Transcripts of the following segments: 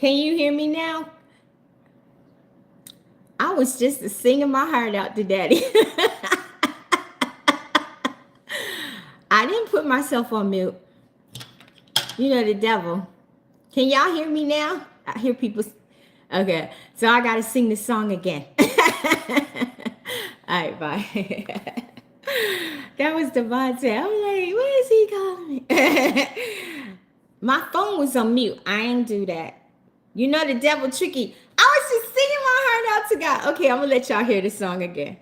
Can you hear me now? I was just singing my heart out to Daddy. I didn't put myself on mute. You know the devil. Can y'all hear me now? I hear people. Okay, so I got to sing this song again. All right, bye. That was Devontae. I was like, what is he calling me? My phone was on mute. I ain't do that. You know the devil tricky. I was just singing my heart out to God. Okay, I'm going to let y'all hear this song again.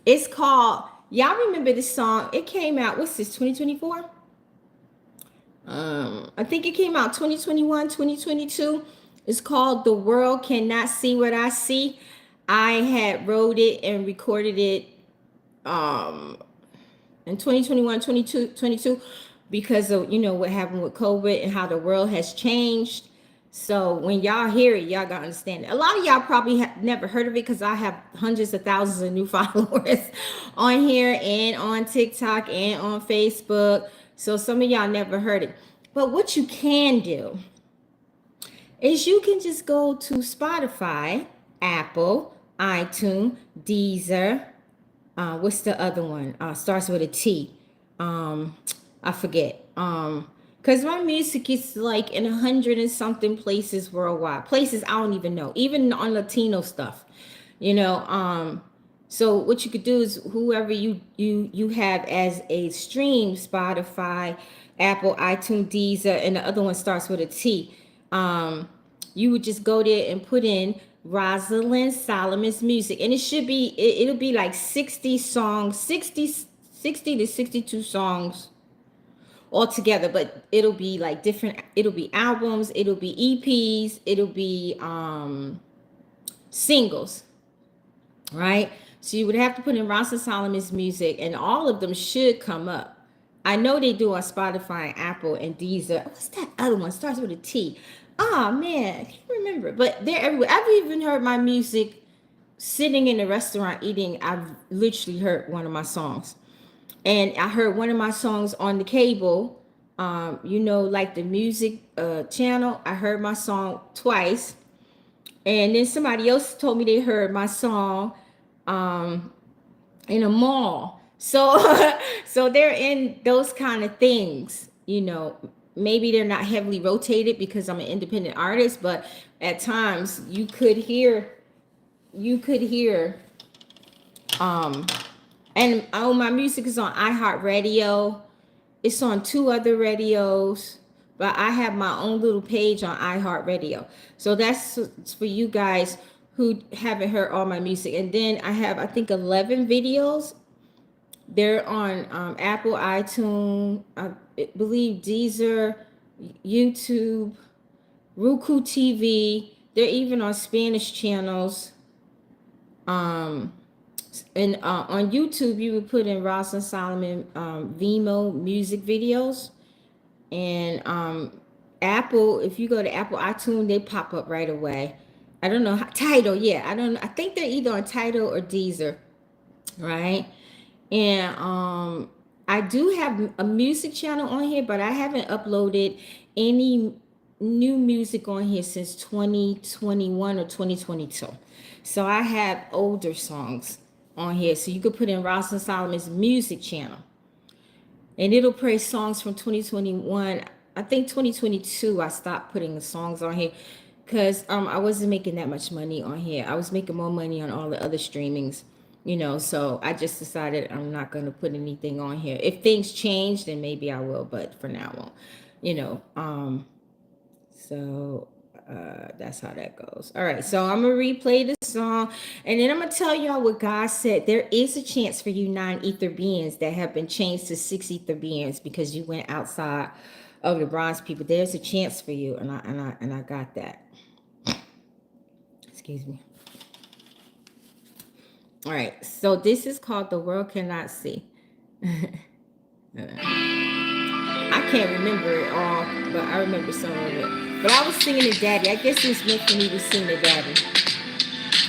It's called, y'all remember this song? It came out, what's this, 2024? I think it came out 2021, 2022. It's called The World Cannot See What I See. I had wrote it and recorded it in 2021, 22 because of, you know, what happened with COVID and how the world has changed. So when y'all hear it, y'all gotta understand it. A lot of y'all probably have never heard of it because I have hundreds of thousands of new followers on here and on TikTok and on Facebook. So some of y'all never heard it. But what you can do is you can just go to Spotify, Apple, iTunes, Deezer. What's the other one? Starts with a T. I forget. Because my music is like in 100 and something places worldwide. Places I don't even know. Even on Latino stuff. You know, so what you could do is whoever you have as a stream, Spotify, Apple, iTunes, Deezer, and the other one starts with a T. You would just go there and put in Rosalind Solomon's music, and it should be it'll be like 60 songs, 60 to 62 songs all together, but it'll be like different, it'll be albums, it'll be EPs, it'll be singles, right? So you would have to put in Rosalind Solomon's music, and all of them should come up. I know they do on Spotify, Apple, and Deezer. What's that other one? Starts with a T. Oh man, I can't remember. But they're everywhere. I've even heard my music sitting in a restaurant eating. I've literally heard one of my songs. And I heard one of my songs on the cable. You know, like the music channel. I heard my song twice. And then somebody else told me they heard my song in a mall. So so they're in those kind of things, you know. Maybe they're not heavily rotated because I'm an independent artist, but at times you could hear and my music is on iHeartRadio. It's on 2 other radios, but I have my own little page on iHeartRadio. So that's for you guys who haven't heard all my music. And then I have, I think, 11 videos. They're on Apple, iTunes, I believe Deezer, YouTube, Roku TV. They're even on Spanish channels. And on YouTube, you would put in Rosalind Solomon Vimo music videos. And Apple, if you go to Apple iTunes, they pop up right away. I don't know how, Tidal, yeah. I think they're either on Tidal or Deezer, right? And I do have a music channel on here, but I haven't uploaded any new music on here since 2021 or 2022. So I have older songs on here. So you could put in Rosalind Solomon's music channel, and it'll play songs from 2021. I think 2022 I stopped putting the songs on here because I wasn't making that much money on here. I was making more money on all the other streamings. You know, so I just decided I'm not going to put anything on here. If things change, then maybe I will, but for now I won't, you know. So that's how that goes. All right, so I'm going to replay the song, and then I'm going to tell y'all what God said. There is a chance for you 9 ether beings that have been changed to 6 ether beings because you went outside of the bronze people. There's a chance for you, and I got that. Excuse me. All right, so this is called The World Cannot See. I can't remember it all, but I remember some of it. But I was singing to Daddy. I guess it was meant for me to sing to Daddy.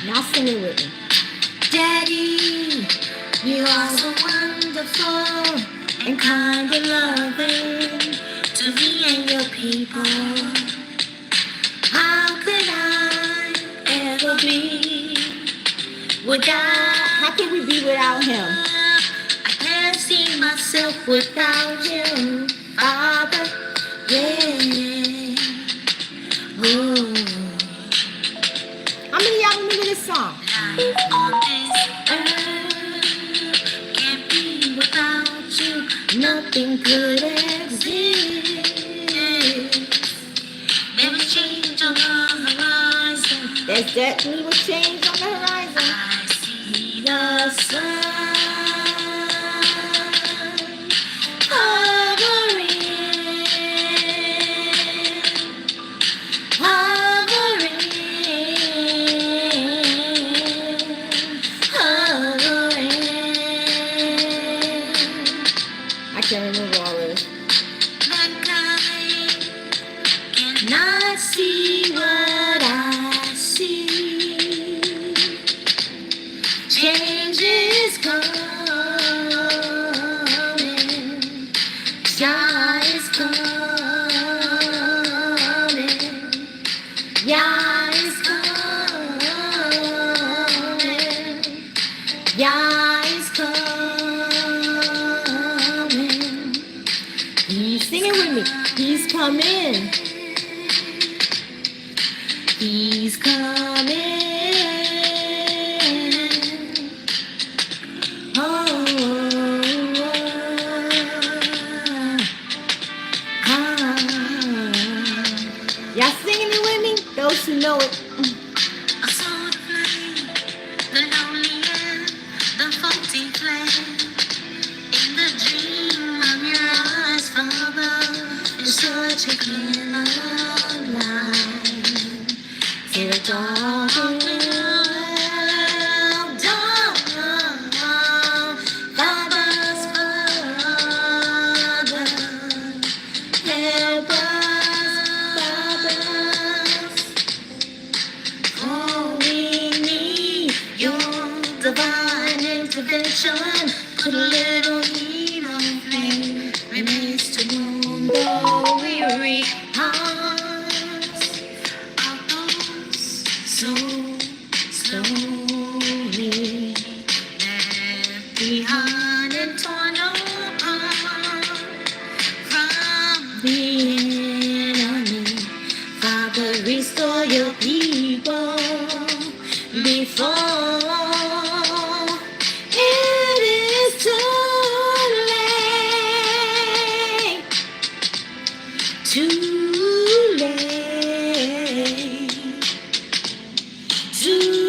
Now sing it with me. Daddy, you are so wonderful and kind and loving to me and your people. be without. How can we be without him? I can't see myself without you, Father. Yeah. Ooh. How many of y'all remember this song? Life on this earth can't be without you. Nothing could exist. Never change on the horizon. There's definitely a change on the horizon. I see the sun hovering, hovering, hovering. I can't remember all this. Mankind cannot see what I see. Change is coming. Yah is coming. Yah is coming. Yah is coming. Sing it with me. He's coming. He's coming. Oh, Y'all singing it with me? Those who know it. I saw the flame, the lonely end, the faulty flame. In the dream of your eyes, Father, is such a clear light. See the dark world dawn. Father's Father, help us, oh, we need your divine intervention. Put a little heat on flame, remains to warm the weary hearts of those so slowly left behind and torn apart from the enemy. Father, restore your people before it is too late. Too late. Too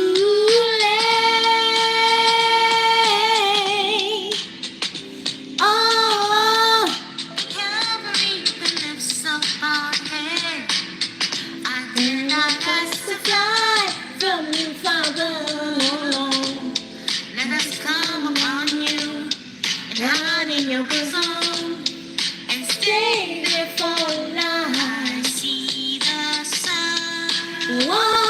late. Oh, Calvary lifts up our head. I dare not ask to fly from you, Father. Let us come upon you and hide in your bosom and stay there for life. I see the sun. Whoa.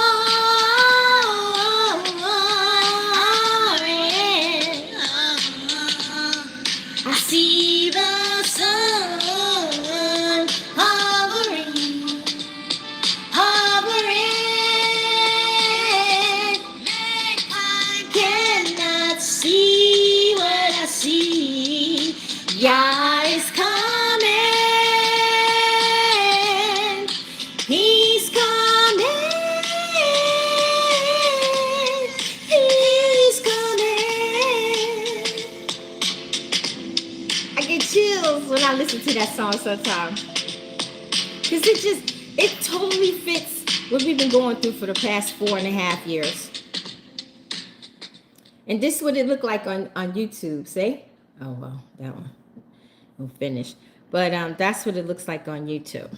I see the sun hovering, hovering. I cannot see what I see. Yah is coming. He's coming. He's coming. I get chills when I listen to that song sometimes. Because it totally fits what we've been going through for the past 4.5 years. And this is what it looked like on YouTube, see? Oh, well, that one will finish. But that's what it looks like on YouTube.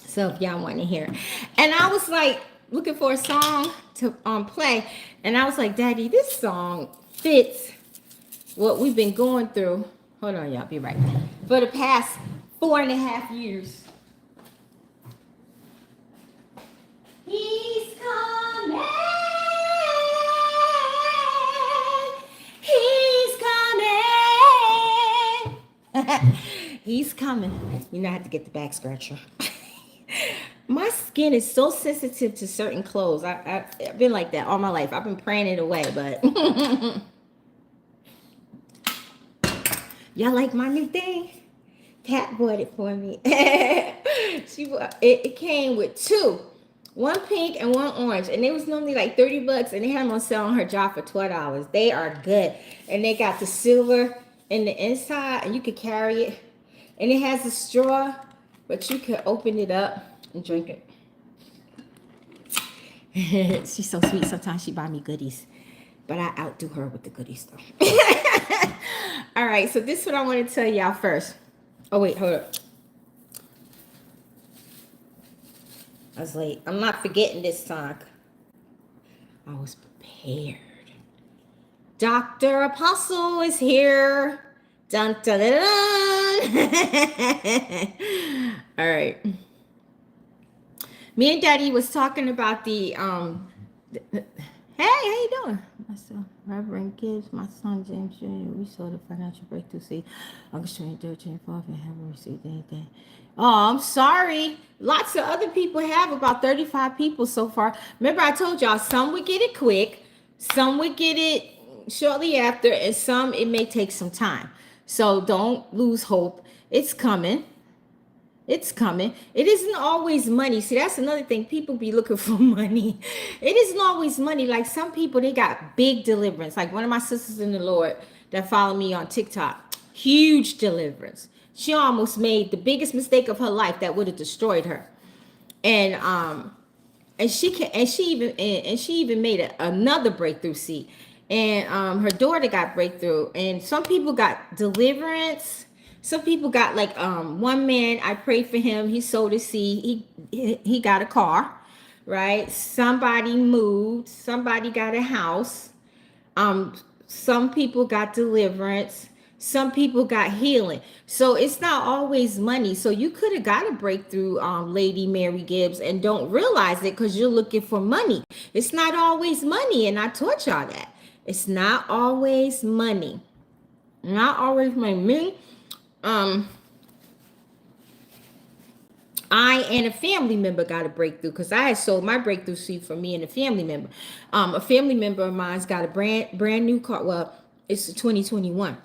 So if y'all want to hear it. And I was like looking for a song to play. And I was like, Daddy, this song fits what we've been going through. Hold on, y'all. Be right back. For the past 4.5 years. He's coming. He's coming. He's coming. You know, I have to get the back scratcher. My skin is so sensitive to certain clothes. I've been like that all my life. I've been praying it away, but y'all like my new thing? Kat bought it for me. It came with two. One pink and one orange. And it was normally like $30. And they had them on sale on her job for $12. They are good. And they got the silver in the inside. And you could carry it. And it has a straw. But you can open it up and drink it. She's so sweet. Sometimes she buy me goodies. But I outdo her with the goodies though. All right. So this is what I want to tell y'all first. Oh, wait, hold up. I was late. I'm not forgetting this time. I was prepared. Dr. Apostle is here. Dun, dun, dun, dun. All right. Me and Daddy was talking about the hey, how you doing? Myself, Reverend Gibbs, my son James Jr. We saw the financial breakthrough seed August 23rd, 24th, and haven't received anything. Oh, I'm sorry. Lots of other people have, about 35 people so far. Remember, I told y'all some would get it quick, some would get it shortly after, and some it may take some time. So don't lose hope. It's coming. It's coming. It isn't always money. See, that's another thing. People be looking for money. It isn't always money. Like some people, they got big deliverance. Like one of my sisters in the Lord that follow me on TikTok. Huge deliverance. She almost made the biggest mistake of her life that would have destroyed her. And she even made another breakthrough seed. And her daughter got breakthrough. And some people got deliverance. Some people got like one man, I prayed for him. He sowed a seed. He got a car, right? Somebody moved. Somebody got a house. Some people got deliverance. Some people got healing. So it's not always money. So you could have got a breakthrough, Lady Mary Gibbs, and don't realize it because you're looking for money. It's not always money. And I taught y'all that. It's not always money. Not always money. I and a family member got a breakthrough because I had sold my breakthrough seed for me and a family member. A family member of mine's got a brand new car. Well, it's 2021.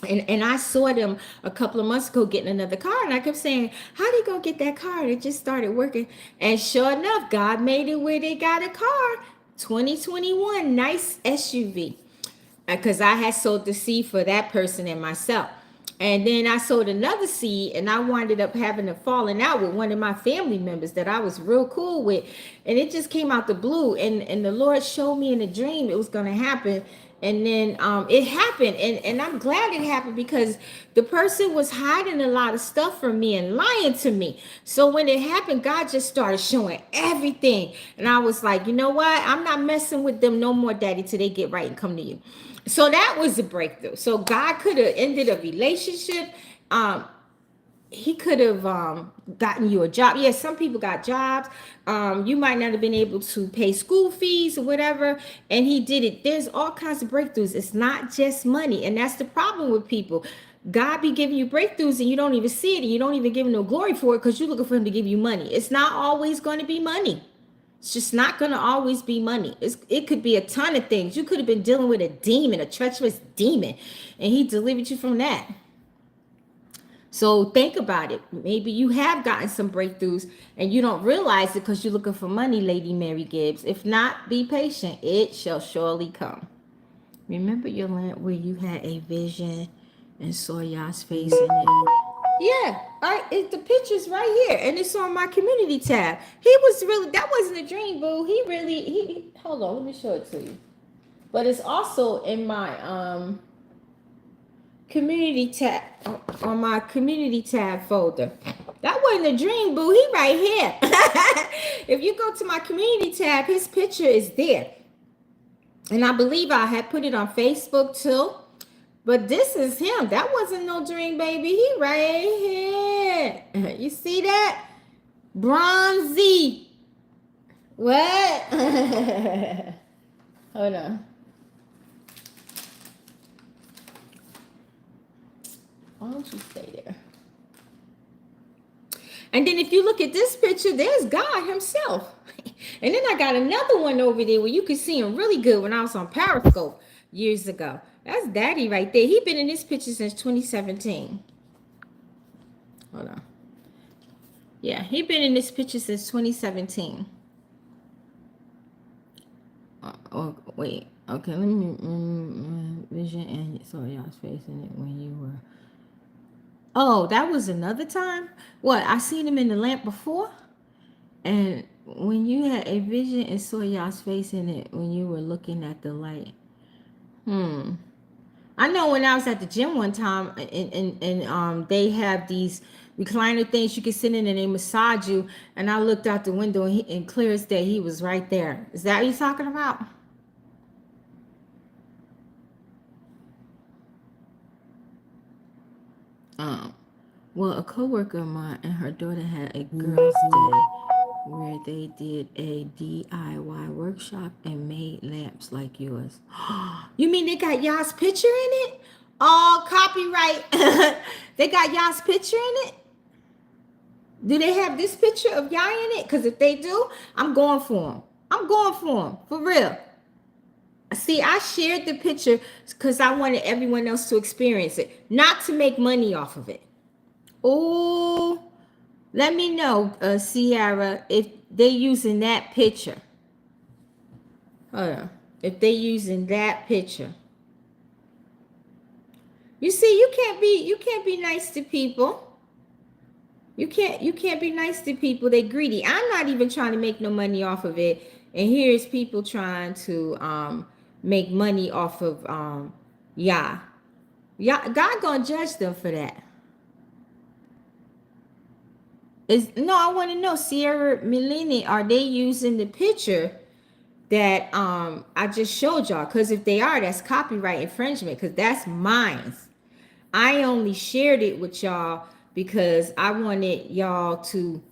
And I saw them a couple of months ago getting another car. And I kept saying, how did you go get that car? And it just started working. And sure enough, God made it where they got a car. 2021, nice SUV. Because I had sold the seed for that person and myself. And then I sold another seed and I wound up having a falling out with one of my family members that I was real cool with. And it just came out the blue. And the Lord showed me in a dream it was going to happen. And then it happened. And I'm glad it happened because the person was hiding a lot of stuff from me and lying to me. So when it happened, God just started showing everything. And I was like, you know what? I'm not messing with them no more, Daddy, till they get right and come to you. So that was a breakthrough. So God could have ended a relationship. He could have gotten you a job. Yes, some people got jobs. You might not have been able to pay school fees or whatever. And he did it. There's all kinds of breakthroughs. It's not just money. And that's the problem with people. God be giving you breakthroughs and you don't even see it. And you don't even give him no glory for it because you're looking for him to give you money. It's not always going to be money. It's just not going to always be money. It could be a ton of things. You could have been dealing with a demon, a treacherous demon, and he delivered you from that. So think about it. Maybe you have gotten some breakthroughs and you don't realize it because you're looking for money, Lady Mary Gibbs. If not, be patient. It shall surely come. Remember your land where you had a vision and saw y'all's face in it? Yeah, the picture's right here, and it's on my community tab. That wasn't a dream, boo. He hold on, let me show it to you. But it's also in my community tab, on my community tab folder. That wasn't a dream, boo. He right here. If you go to my community tab, his picture is there. And I believe I had put it on Facebook too. But this is him. That wasn't no dream, baby. He right here. You see that? Bronze. What? Hold on. Why don't you stay there? And then if you look at this picture, there's God himself. And then I got another one over there where you can see him really good when I was on Periscope years ago. That's Daddy right there. He been in this picture since 2017. Hold on. Yeah, he been in this picture since 2017. Oh, wait. Okay, let me vision and saw y'all's face in it when you were. Oh, that was another time? What? I seen him in the lamp before? And when you had a vision and saw y'all's face in it when you were looking at the light. I know when I was at the gym one time and they have these recliner things you can sit in and they massage you, and I looked out the window and clear as day he was right there. Is that what you're talking about? Well, a coworker of mine and her daughter had a girls' day where they did a DIY workshop and made lamps like yours. You mean they got y'all's picture in it? Oh, copyright. They got y'all's picture in it? Do they have this picture of y'all in it? Because if they do, I'm going for them. I'm going for them, for real. See, I shared the picture because I wanted everyone else to experience it, not to make money off of it. Oh, let me know, Sierra, if they using that picture. Hold on. If they using that picture. You see, you can't be nice to people. You can't be nice to people. They're greedy. I'm not even trying to make no money off of it. And here's people trying to make money off of God gonna judge them for that. I want to know, Sierra Melini, are they using the picture that I just showed y'all? Because if they are, that's copyright infringement, because that's mine. I only shared it with y'all because I wanted y'all to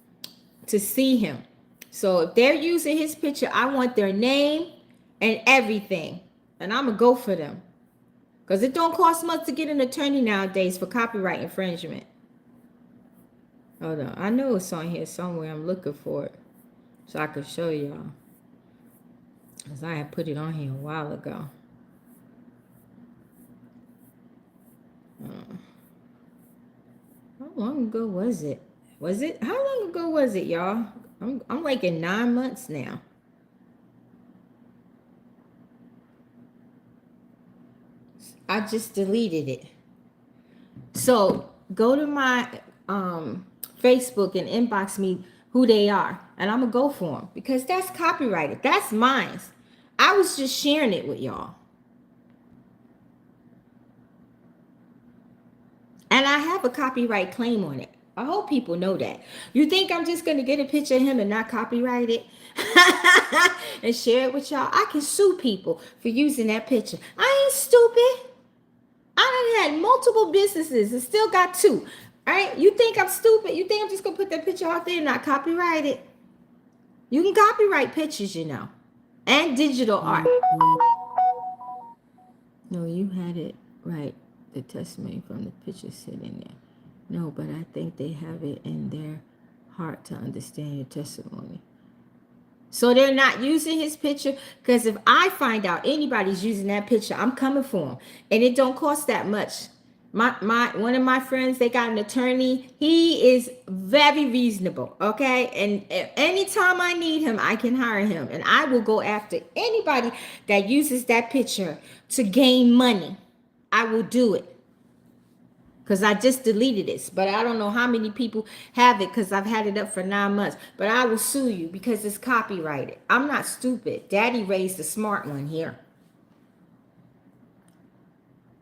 see him. So if they're using his picture, I want their name and everything, and I'm gonna go for them, because it don't cost much to get an attorney nowadays for copyright infringement. Hold on, I know it's on here somewhere. I'm looking for it so I can show y'all, because I had put it on here a while ago. How long ago was it? How long ago was it, y'all? I'm like in 9 months now. I just deleted it. So go to my Facebook and inbox me who they are, and I'm gonna go for them, because that's copyrighted. That's mine. I was just sharing it with y'all. And I have a copyright claim on it. I hope people know that. You think I'm just going to get a picture of him and not copyright it and share it with y'all? I can sue people for using that picture. I ain't stupid. I done had multiple businesses and still got 2. All right? You think I'm stupid? You think I'm just going to put that picture out there and not copyright it? You can copyright pictures, you know, and digital art. No, you had it right. The testimony from the picture sitting there. No, but I think they have it in their heart to understand your testimony. So they're not using his picture, because if I find out anybody's using that picture, I'm coming for them, and it don't cost that much. One of my friends, they got an attorney. He is very reasonable, okay? And anytime I need him, I can hire him, and I will go after anybody that uses that picture to gain money. I will do it, because I just deleted it, but I don't know how many people have it, because I've had it up for 9 months. But I will sue you because it's copyrighted. I'm not stupid. Daddy raised a smart one here.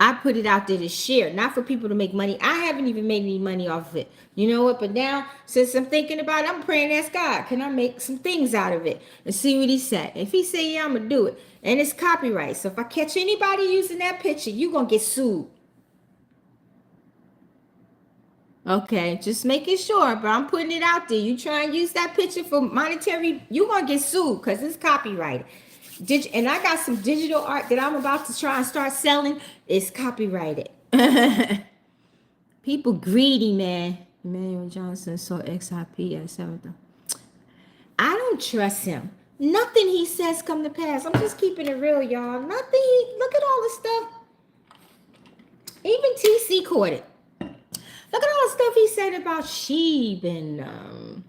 I put it out there to share, not for people to make money. I haven't even made any money off of it. You know what? But now, since I'm thinking about it, I'm praying to ask God, can I make some things out of it and see what he said? If he say, yeah, I'm going to do it. And it's copyright. So if I catch anybody using that picture, you're going to get sued. Okay, just making sure, but I'm putting it out there. You try and use that picture for monetary, you're going to get sued because it's copyrighted. And I got some digital art that I'm about to try and start selling. It's copyrighted. People greedy, man. Emmanuel Johnson saw XIP at 7th. I don't trust him. Nothing he says come to pass. I'm just keeping it real, y'all. Nothing. Look at all the stuff. Even TC caught it. Look at all the stuff he said about Sheeb and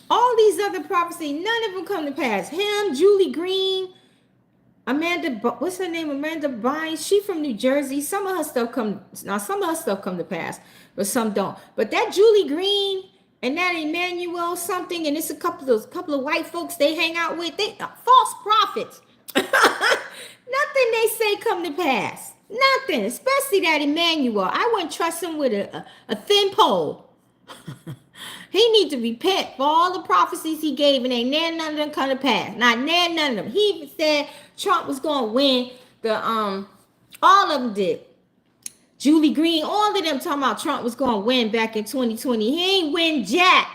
all these other prophecies. None of them come to pass. Him, Julie Green, Amanda, what's her name? Amanda Bynes. She from New Jersey. Some of her stuff come to pass, but some don't. But that Julie Green and that Emmanuel something, and it's a couple of white folks they hang out with. They are false prophets. Nothing they say come to pass. Nothing, especially that Emmanuel. I wouldn't trust him with a thin pole. He needs to repent for all the prophecies he gave, and ain't none of them come to pass. Not none of them. He even said Trump was going to win all of them did. Julie Green, all of them talking about Trump was going to win back in 2020. He ain't win jack.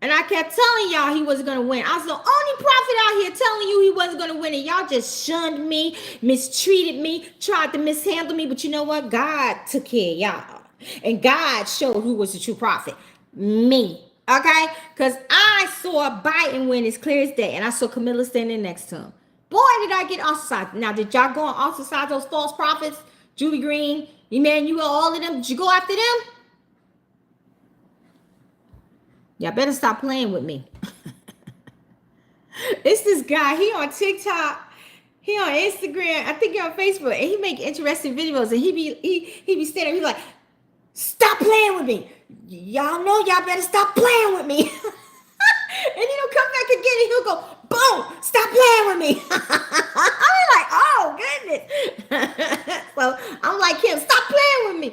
And I kept telling y'all he wasn't going to win. I was the only prophet out here telling you he wasn't going to win. And y'all just shunned me, mistreated me, tried to mishandle me. But you know what? God took care of y'all. And God showed who was the true prophet. Me. Okay? Because I saw Biden win as clear as day. And I saw Camilla standing next to him. Boy, did I get ostracized. Now, did y'all go and ostracize those false prophets? Julie Green, Emmanuel, all of them? Did you go after them? Y'all better stop playing with me. It's this guy. He on TikTok. He on Instagram. I think he on Facebook. And he make interesting videos. And he be standing. He's like, stop playing with me. Y'all know y'all better stop playing with me. And he'll come back again and he'll go, boom, stop playing with me. I'm like, oh, goodness. So I'm like him, stop playing with me.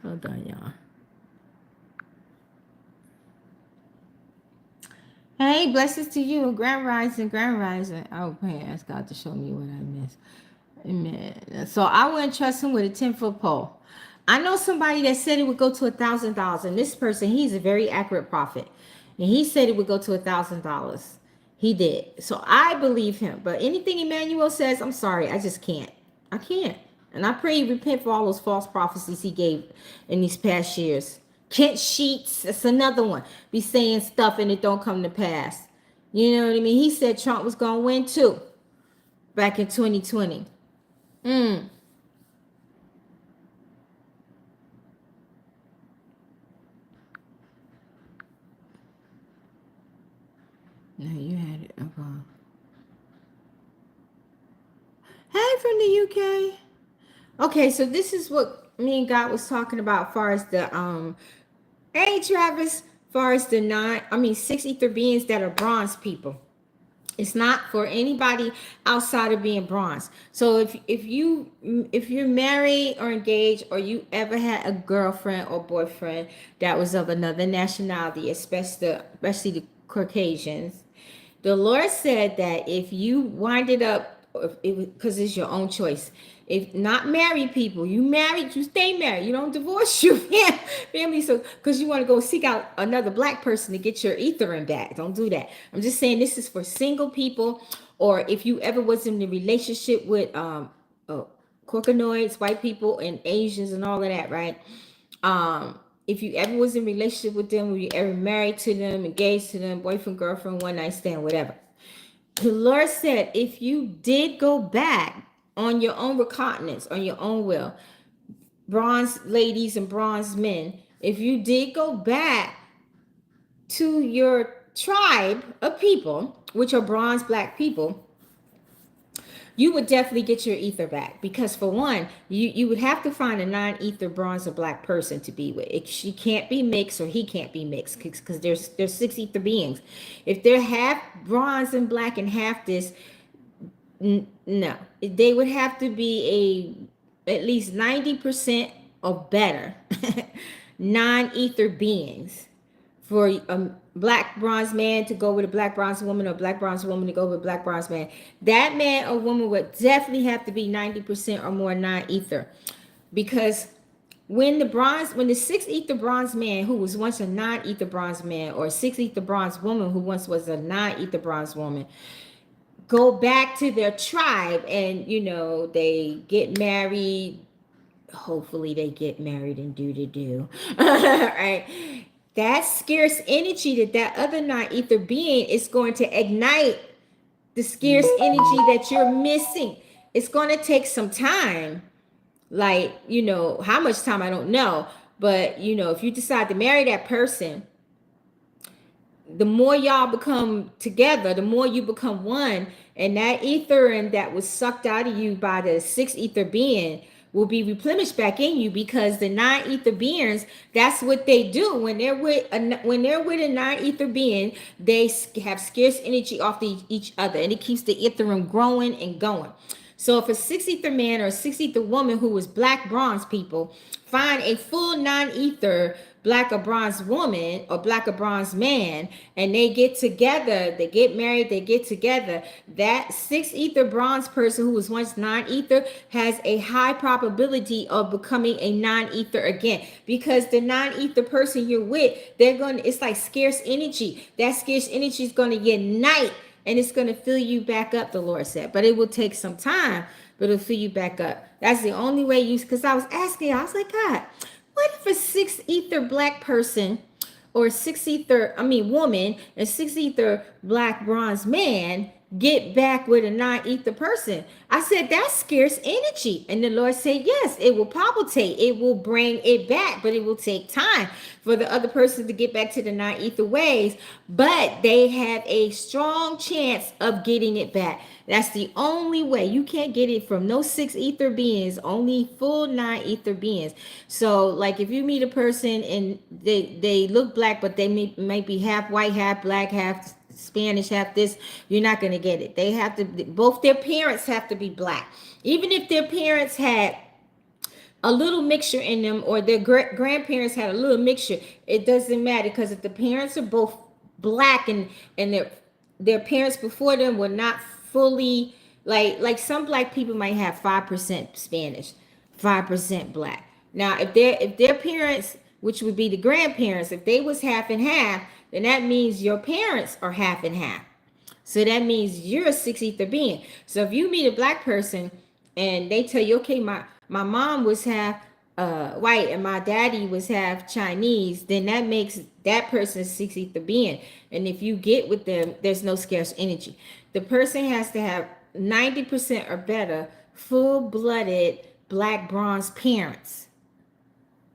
Hold on, y'all. Hey, blessings to you. Grand rising, grand rising. Oh, man, ask God to show me what I missed. Amen. So I wouldn't trust him with a 10-foot pole. I know somebody that said it would go to $1,000. And this person, he's a very accurate prophet. And he said it would go to $1,000. He did. So I believe him. But anything Emmanuel says, I'm sorry. I just can't. I can't. And I pray he repent for all those false prophecies he gave in these past years. Kent Sheets, that's another one. Be saying stuff and it don't come to pass. You know what I mean? He said Trump was going to win too. Back in 2020. No, you had it above. Hey, from the UK. Okay, so this is what me and God was talking about as far as the hey Travis, as far as the 6 ether beings that are bronze people. It's not for anybody outside of being bronze. So if you're married or engaged, or you ever had a girlfriend or boyfriend that was of another nationality, especially the Caucasians, the Lord said that if you wind it up, because it's your own choice. If not married people, you married, you stay married. You don't divorce your family. So because you want to go seek out another black person to get your ethering back. Don't do that. I'm just saying this is for single people, or if you ever was in a relationship with Caucanoids, white people, and Asians and all of that, right? If you ever was in a relationship with them, were you ever married to them, engaged to them, boyfriend, girlfriend, one night stand, whatever. The Lord said, if you did go back on your own recognizance, on your own will, bronze ladies and bronze men, if you did go back to your tribe of people, which are bronze black people, you would definitely get your ether back. Because for one, you would have to find a non-ether bronze or black person to be with. She can't be mixed, or he can't be mixed, because there's 6 ether beings. If they're half bronze and black and half this, no, they would have to be at least 90% or better non-ether beings for a black bronze man to go with a black bronze woman, or black bronze woman to go with a black bronze man. That man or woman would definitely have to be 90% or more non-ether, because when the 6 ether bronze man who was once a non-ether bronze man, or 6 ether bronze woman who once was a non-ether bronze woman, go back to their tribe, and you know, they get married. Hopefully they get married and do right. That scarce energy that other non-ether being is going to ignite the scarce energy that you're missing. It's going to take some time. Like, you know, how much time I don't know, but you know, if you decide to marry that person, the more y'all become together, the more you become one, and that ether and that was sucked out of you by the sixth ether being will be replenished back in you, because the non-ether beings, that's what they do when they're with a non-ether being. They have scarce energy off each other, and it keeps the ethereum growing and going. So if a six ether man or a six ether woman who was black bronze people find a full non-ether black or bronze woman or black or bronze man, and they get together, they get married, they get together, that six ether bronze person who was once non-ether has a high probability of becoming a non-ether again, because the non-ether person you're with, it's like scarce energy. That scarce energy is going to unite, and it's going to fill you back up, the Lord said. But it will take some time, but it'll fill you back up. That's the only way because I was asking, I was like, God, what if a six ether black person or woman and six ether black bronze man get back with a non-ether person? I said, that's scarce energy. And the Lord said, yes, it will palpitate. It will bring it back, but it will take time for the other person to get back to the non-ether ways. But they have a strong chance of getting it back. That's the only way. You can't get it from no six ether beings, only full non-ether beings. So like if you meet a person and they look black, but they might be half white, half black, half Spanish, half this, you're not going to get it. They have to, both their parents have to be black. Even if their parents had a little mixture in them, or their grandparents had a little mixture, it doesn't matter, because if the parents are both black and their parents before them were not fully, like some black people might have 5% Spanish, 5% black. Now if their parents, which would be the grandparents, if they was half and half, then that means your parents are half and half. So that means you're a six ether being. So if you meet a black person and they tell you, okay, my mom was half white and my daddy was half Chinese, then that makes that person a six ether being. And if you get with them, there's no scarce energy. The person has to have 90% or better full-blooded black bronze parents.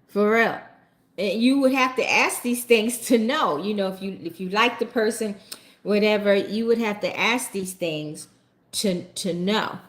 For real. You would have to ask these things to know, you know, if you like the person, whatever, you would have to ask these things to know.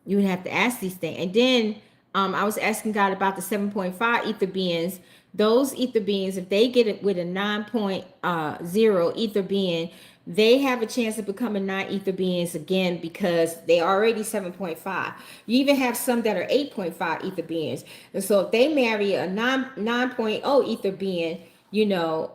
You would have to ask these things. And then I was asking God about the 7.5 ether beings. Those ether beings, if they get it with a 9.0 ether being, they have a chance of becoming non-ether beings again, because they are already 7.5. You even have some that are 8.5 ether beings. And so if they marry a 9.0 ether being, you know,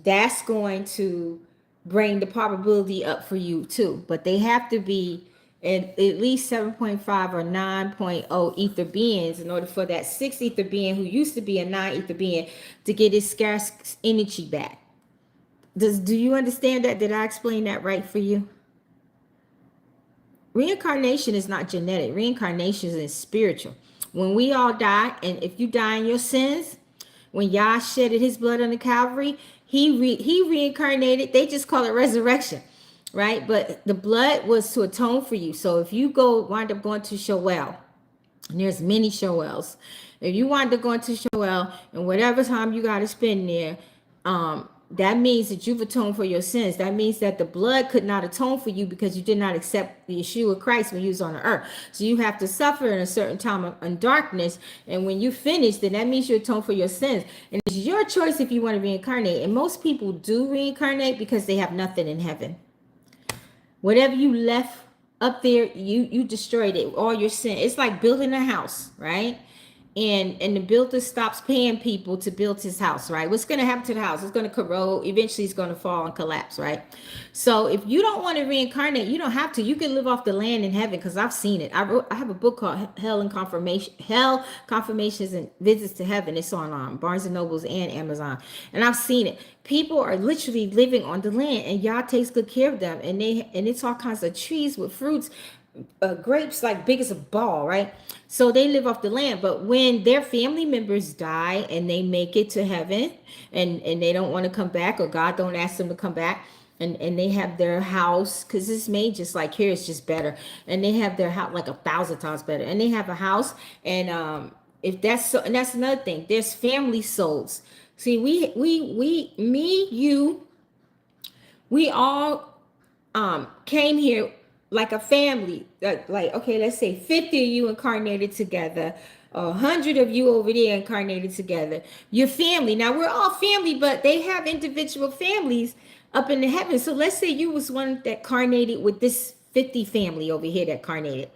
that's going to bring the probability up for you too. But they have to be at least 7.5 or 9.0 ether beings in order for that six ether being who used to be a non-ether being to get his scarce energy back. Do you understand that? Did I explain that right for you? Reincarnation is not genetic. Reincarnation is spiritual. When we all die, and if you die in your sins, when Yah shedded his blood on the Calvary, he reincarnated. They just call it resurrection, right? But the blood was to atone for you. So if you wind up going to Shoel, and there's many Shoels, if you wind up going to Shoel, and whatever time you got to spend there, that means that you've atoned for your sins. That means that the blood could not atone for you because you did not accept the Yeshua Christ when you was on the earth. So you have to suffer in a certain time in darkness. And when you finish, then that means you atone for your sins. And it's your choice if you want to reincarnate. And most people do reincarnate because they have nothing in heaven. Whatever you left up there, you destroyed it, all your sin. It's like building a house, right? and the builder stops paying people to build his house, right? What's going to happen to the house? It's going to corrode. Eventually it's going to fall and collapse, right? So if you don't want to reincarnate, you don't have to. You can live off the land in heaven, because I've seen it. I have a book called Hell Confirmations and Visits to Heaven. It's on Barnes and Nobles and Amazon, and I've seen it. People are literally living on the land, and Yah takes good care of them, and it's all kinds of trees with fruits, grapes like big as a ball, right? So they live off the land. But when their family members die and they make it to heaven, and they don't want to come back, or God don't ask them to come back, and they have their house, because it's made just like here, it's just better, and they have their house like 1,000 times better, and they have a house. And if that's so, and that's another thing, there's family souls. See, we all came here like a family. Like, okay, let's say 50 of you incarnated together, 100 of you over there incarnated together. Your family. Now we're all family, but they have individual families up in the heavens. So let's say you was one that carnated with this 50 family over here that carnated,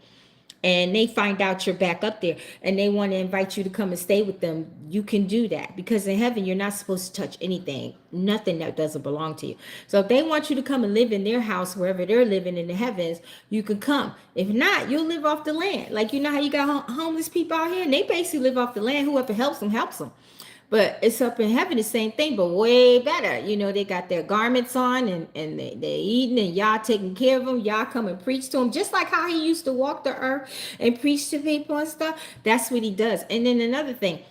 and they find out you're back up there, and they want to invite you to come and stay with them. You can do that, because in heaven you're not supposed to touch anything, nothing that doesn't belong to you. So if they want you to come and live in their house, wherever they're living in the heavens, you can come. If not, you'll live off the land. Like, you know how you got homeless people out here, and they basically live off the land. Whoever helps them helps them. But it's up in heaven, the same thing, but way better. You know, they got their garments on, and they're eating, and Yah taking care of them. Yah come and preach to them, just like how he used to walk the earth and preach to people and stuff. That's what he does. And then another thing,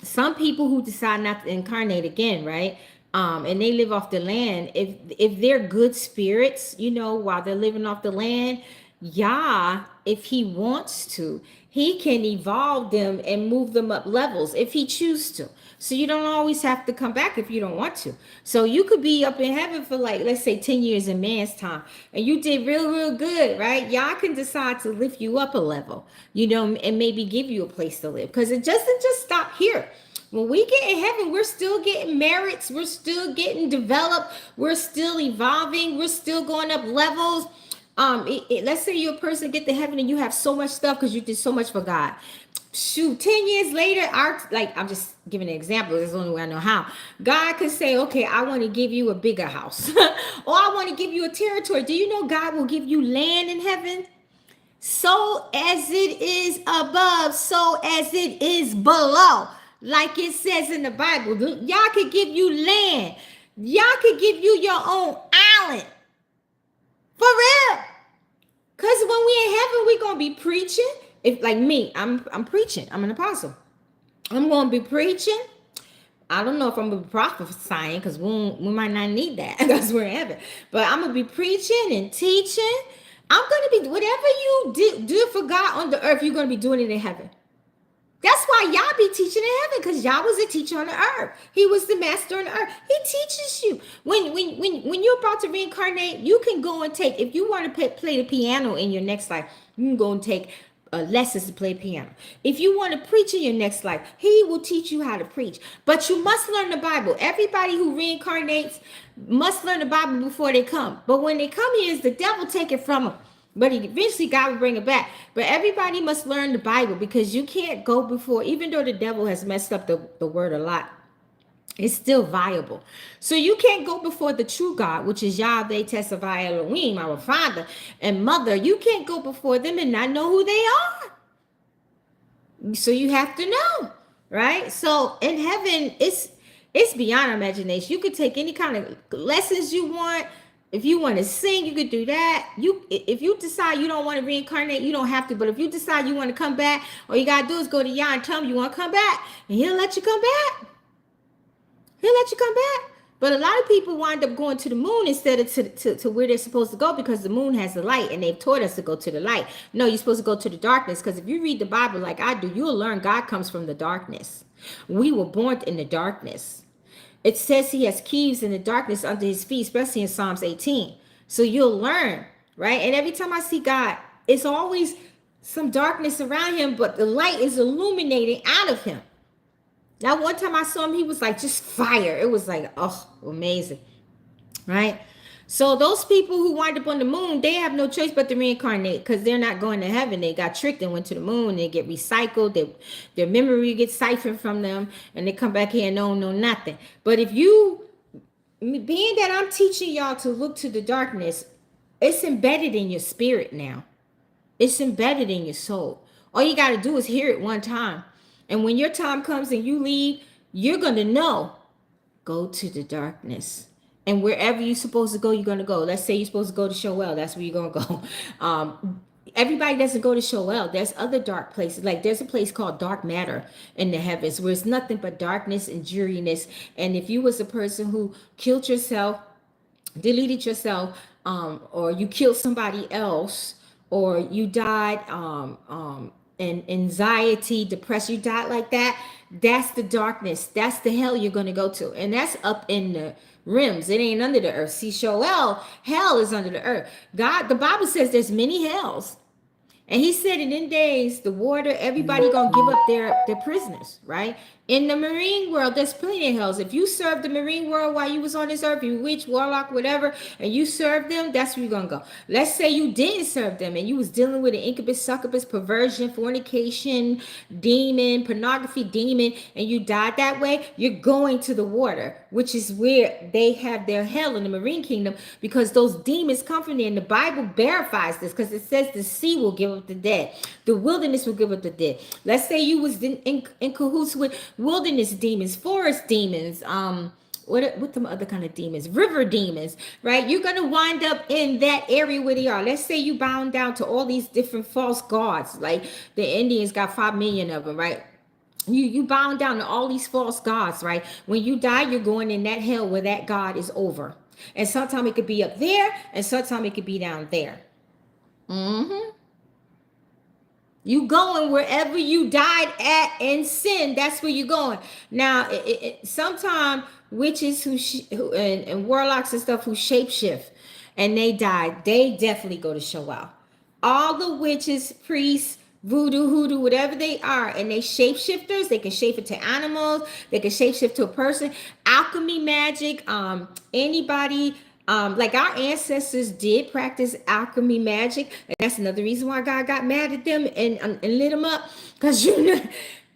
some people who decide not to incarnate again, right? And they live off the land. If they're good spirits, you know, while they're living off the land, Yah, if he wants to, he can evolve them and move them up levels if he chooses to. So you don't always have to come back if you don't want to. So you could be up in heaven for, like, let's say 10 years in man's time, and you did real good, right? Y'all can decide to lift you up a level, you know, and maybe give you a place to live, because it doesn't just stop here. When we get in heaven, we're still getting merits. We're still getting developed. We're still evolving. We're still going up levels. Let's say you're a person, get to heaven, and you have so much stuff because you did so much for God. Shoot, 10 years later, I'm just giving an example. That's the only way I know how. God could say, okay, I want to give you a bigger house, or I want to give you a territory. Do you know God will give you land in heaven? So as it is above, so as it is below. Like it says in the Bible, y'all could give you land. Y'all could give you your own island. For real. Because when we in heaven, we're going to be preaching. If, like me, I'm preaching. I'm an apostle. I'm going to be preaching. I don't know if I'm going to be prophesying, because we might not need that because we're in heaven. But I'm going to be preaching and teaching. I'm going to be, whatever you do for God on the earth, you're going to be doing it in heaven. That's why y'all be teaching in heaven, because y'all was a teacher on the earth. He was the master on the earth. He teaches you. When you're about to reincarnate, you can go and take, if you want to play the piano in your next life, you can go and take lessons to play piano. If you want to preach in your next life, he will teach you how to preach. But you must learn the Bible. Everybody who reincarnates must learn the Bible before they come. But when they come here, it's the devil take it from them. But eventually God will bring it back. But everybody must learn the Bible, because you can't go before, even though the devil has messed up the word a lot, it's still viable. So you can't go before the true God, which is YAHUSHUA, our Father and Mother. You can't go before them and not know who they are. So you have to know, right? So in heaven, it's beyond imagination. You could take any kind of lessons you want. If you want to sing, you could do that. If you decide you don't want to reincarnate, you don't have to. But if you decide you want to come back, all you got to do is go to Yah and tell him you want to come back, and he'll let you come back. He'll let you come back. But a lot of people wind up going to the moon instead of to where they're supposed to go, because the moon has the light, and they've taught us to go to the light. No, you're supposed to go to the darkness, because if you read the Bible like I do, you'll learn God comes from the darkness. We were born in the darkness. It says he has keys in the darkness under his feet, especially in Psalms 18. So you'll learn, right? And every time I see God, it's always some darkness around him, but the light is illuminating out of him. Now, one time I saw him, he was like just fire. It was like, oh, amazing, right? So those people who wind up on the moon, they have no choice but to reincarnate because they're not going to heaven. They got tricked and went to the moon. They get recycled. Their memory gets siphoned from them, and they come back here and don't know nothing. But if you, being that I'm teaching y'all to look to the darkness, it's embedded in your spirit now. It's embedded in your soul. All you got to do is hear it one time. And when your time comes and you leave, you're going to know. Go to the darkness. And wherever you're supposed to go, you're going to go. Let's say you're supposed to go to Shoel. That's where you're going to go. Everybody doesn't go to Shoel. There's other dark places. Like there's a place called dark matter in the heavens where it's nothing but darkness and dreariness. And if you was a person who killed yourself, deleted yourself, or you killed somebody else, or you died in anxiety, depression, you died like that, that's the darkness. That's the hell you're going to go to. And that's up in the rims. It ain't under the earth. See, Shoel, hell is under the earth. God, the Bible says there's many hells. And he said in them days, the water, everybody gonna give up their prisoners, right? In the marine world, there's plenty of hells. If you served the marine world while you was on this earth, you witch, warlock, whatever, and you served them, that's where you're gonna go. Let's say you didn't serve them and you was dealing with an incubus, succubus, perversion, fornication, demon, pornography, demon, and you died that way, you're going to the water, which is where they have their hell in the marine kingdom, because those demons come from there. And the Bible verifies this because it says the sea will give up the dead. The wilderness will give up the dead. Let's say you was in cahoots with wilderness demons, forest demons, what the other kind of demons, river demons, right? You're going to wind up in that area where they are. Let's say you bound down to all these different false gods, like the Indians got 5 million of them, right? You bound down to all these false gods, right? When you die, you're going in that hell where that God is over. And sometimes it could be up there, and sometimes it could be down there. You going wherever you died at in sin. That's where you're going. Now, sometimes witches and warlocks and stuff who shapeshift and they die, they definitely go to Shoel. All the witches, priests, voodoo, hoodoo, whatever they are, and they shapeshifters. They can shape it to animals. They can shapeshift to a person. Alchemy, magic, anybody. Like our ancestors did practice alchemy magic, and that's another reason why God got mad at them and lit them up, because you know,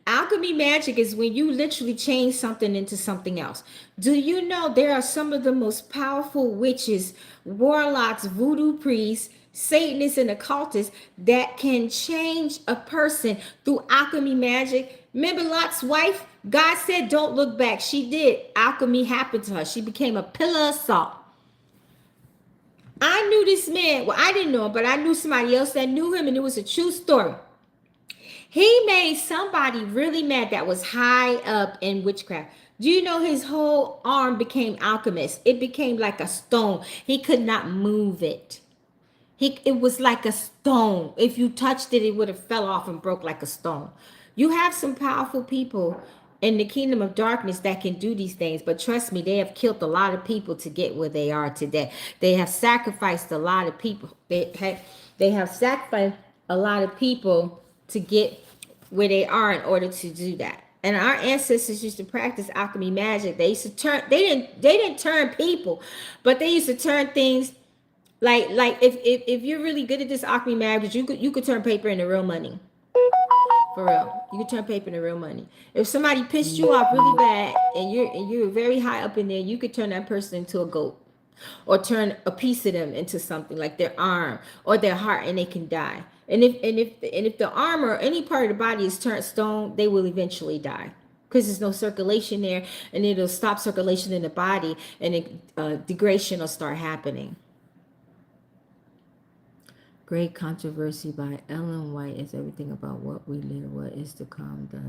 alchemy magic is when you literally change something into something else. Do you know there are some of the most powerful witches, warlocks, voodoo priests, Satanists, and occultists that can change a person through alchemy magic? Remember Lot's wife? God said, don't look back. She did. Alchemy happened to her. She became a pillar of salt. I knew this man. Well, I didn't know him, but I knew somebody else that knew him, and it was a true story. He made somebody really mad that was high up in witchcraft. Do you know his whole arm became alchemist? It became like a stone. He could not move it. It was like a stone. If you touched it, it would have fell off and broke like a stone. You have some powerful people in the kingdom of darkness that can do these things, but trust me, they have killed a lot of people to get where they are today. They have sacrificed a lot of people. They have sacrificed a lot of people to get where they are in order to do that. And our ancestors used to practice alchemy magic. They used to turn. They didn't turn people, but they used to turn things. Like if you're really good at this alchemy magic, you could turn paper into real money. For real, you can turn paper into real money. If somebody pissed you off really bad and you're very high up in there, you could turn that person into a goat, or turn a piece of them into something like their arm or their heart, and they can die. And if the arm or any part of the body is turned stone, they will eventually die, because there's no circulation there, and it'll stop circulation in the body, and degradation will start happening. Great Controversy by Ellen White is everything about what we live, what is to come, the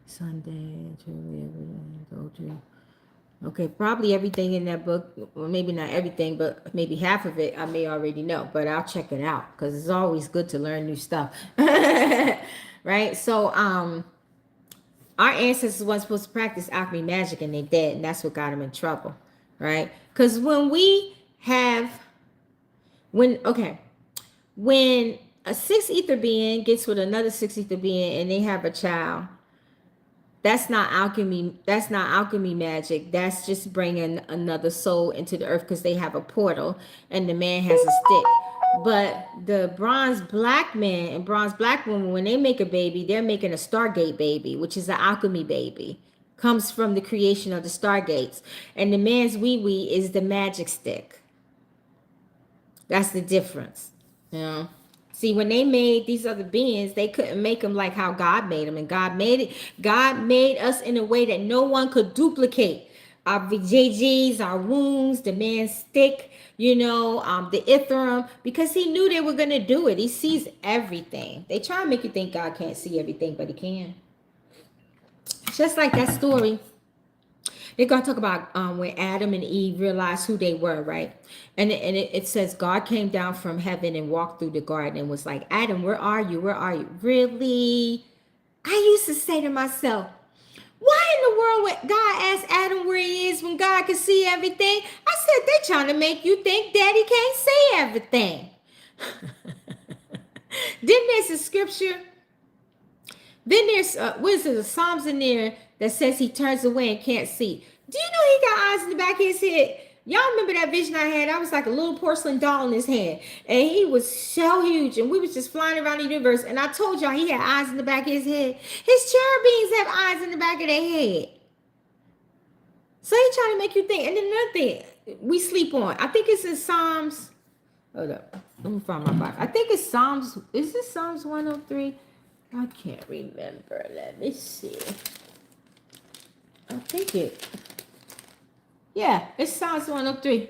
Sunday, truly everything, Doge. Okay, probably everything in that book, or maybe not everything, but maybe half of it I may already know, but I'll check it out, because it's always good to learn new stuff. Right? So our ancestors weren't supposed to practice alchemy magic, and they did, and that's what got them in trouble. Right? Because when a 6 ether being gets with another 6 ether being and they have a child, That's not alchemy. That's not alchemy magic. That's just bringing another soul into the earth because they have a portal and the man has a stick. But the bronze black man and bronze black woman, when they make a baby, they're making a Stargate baby, which is an alchemy baby. Comes from the creation of the Stargates. And the man's wee wee is the magic stick. That's the difference. You know? See, when they made these other beings, they couldn't make them like how God made them. And God made it. God made us in a way that no one could duplicate. Our VJGs, our wombs, the man's stick, the Ithram, because he knew they were going to do it. He sees everything. They try to make you think God can't see everything, but he can. Just like that story. They're going to talk about when Adam and Eve realized who they were, right? And it says God came down from heaven and walked through the garden and was like, Adam, where are you? Where are you? Really? I used to say to myself, why in the world would God ask Adam where he is when God can see everything? I said, they trying to make you think Daddy can't see everything. Then there's a scripture. Then there's, a Psalms in there that says he turns away and can't see. Do you know he got eyes in the back of his head? Y'all remember that vision I had? I was like a little porcelain doll in his hand. And he was so huge. And we was just flying around the universe. And I told y'all he had eyes in the back of his head. His cherubims have eyes in the back of their head. So he trying to make you think. And then another thing we sleep on. I think it's in Psalms. Hold up. Let me find my Bible. I think it's Psalms. Is this Psalms 103? I can't remember. Let me see. I think it. Yeah, it's Psalms 103.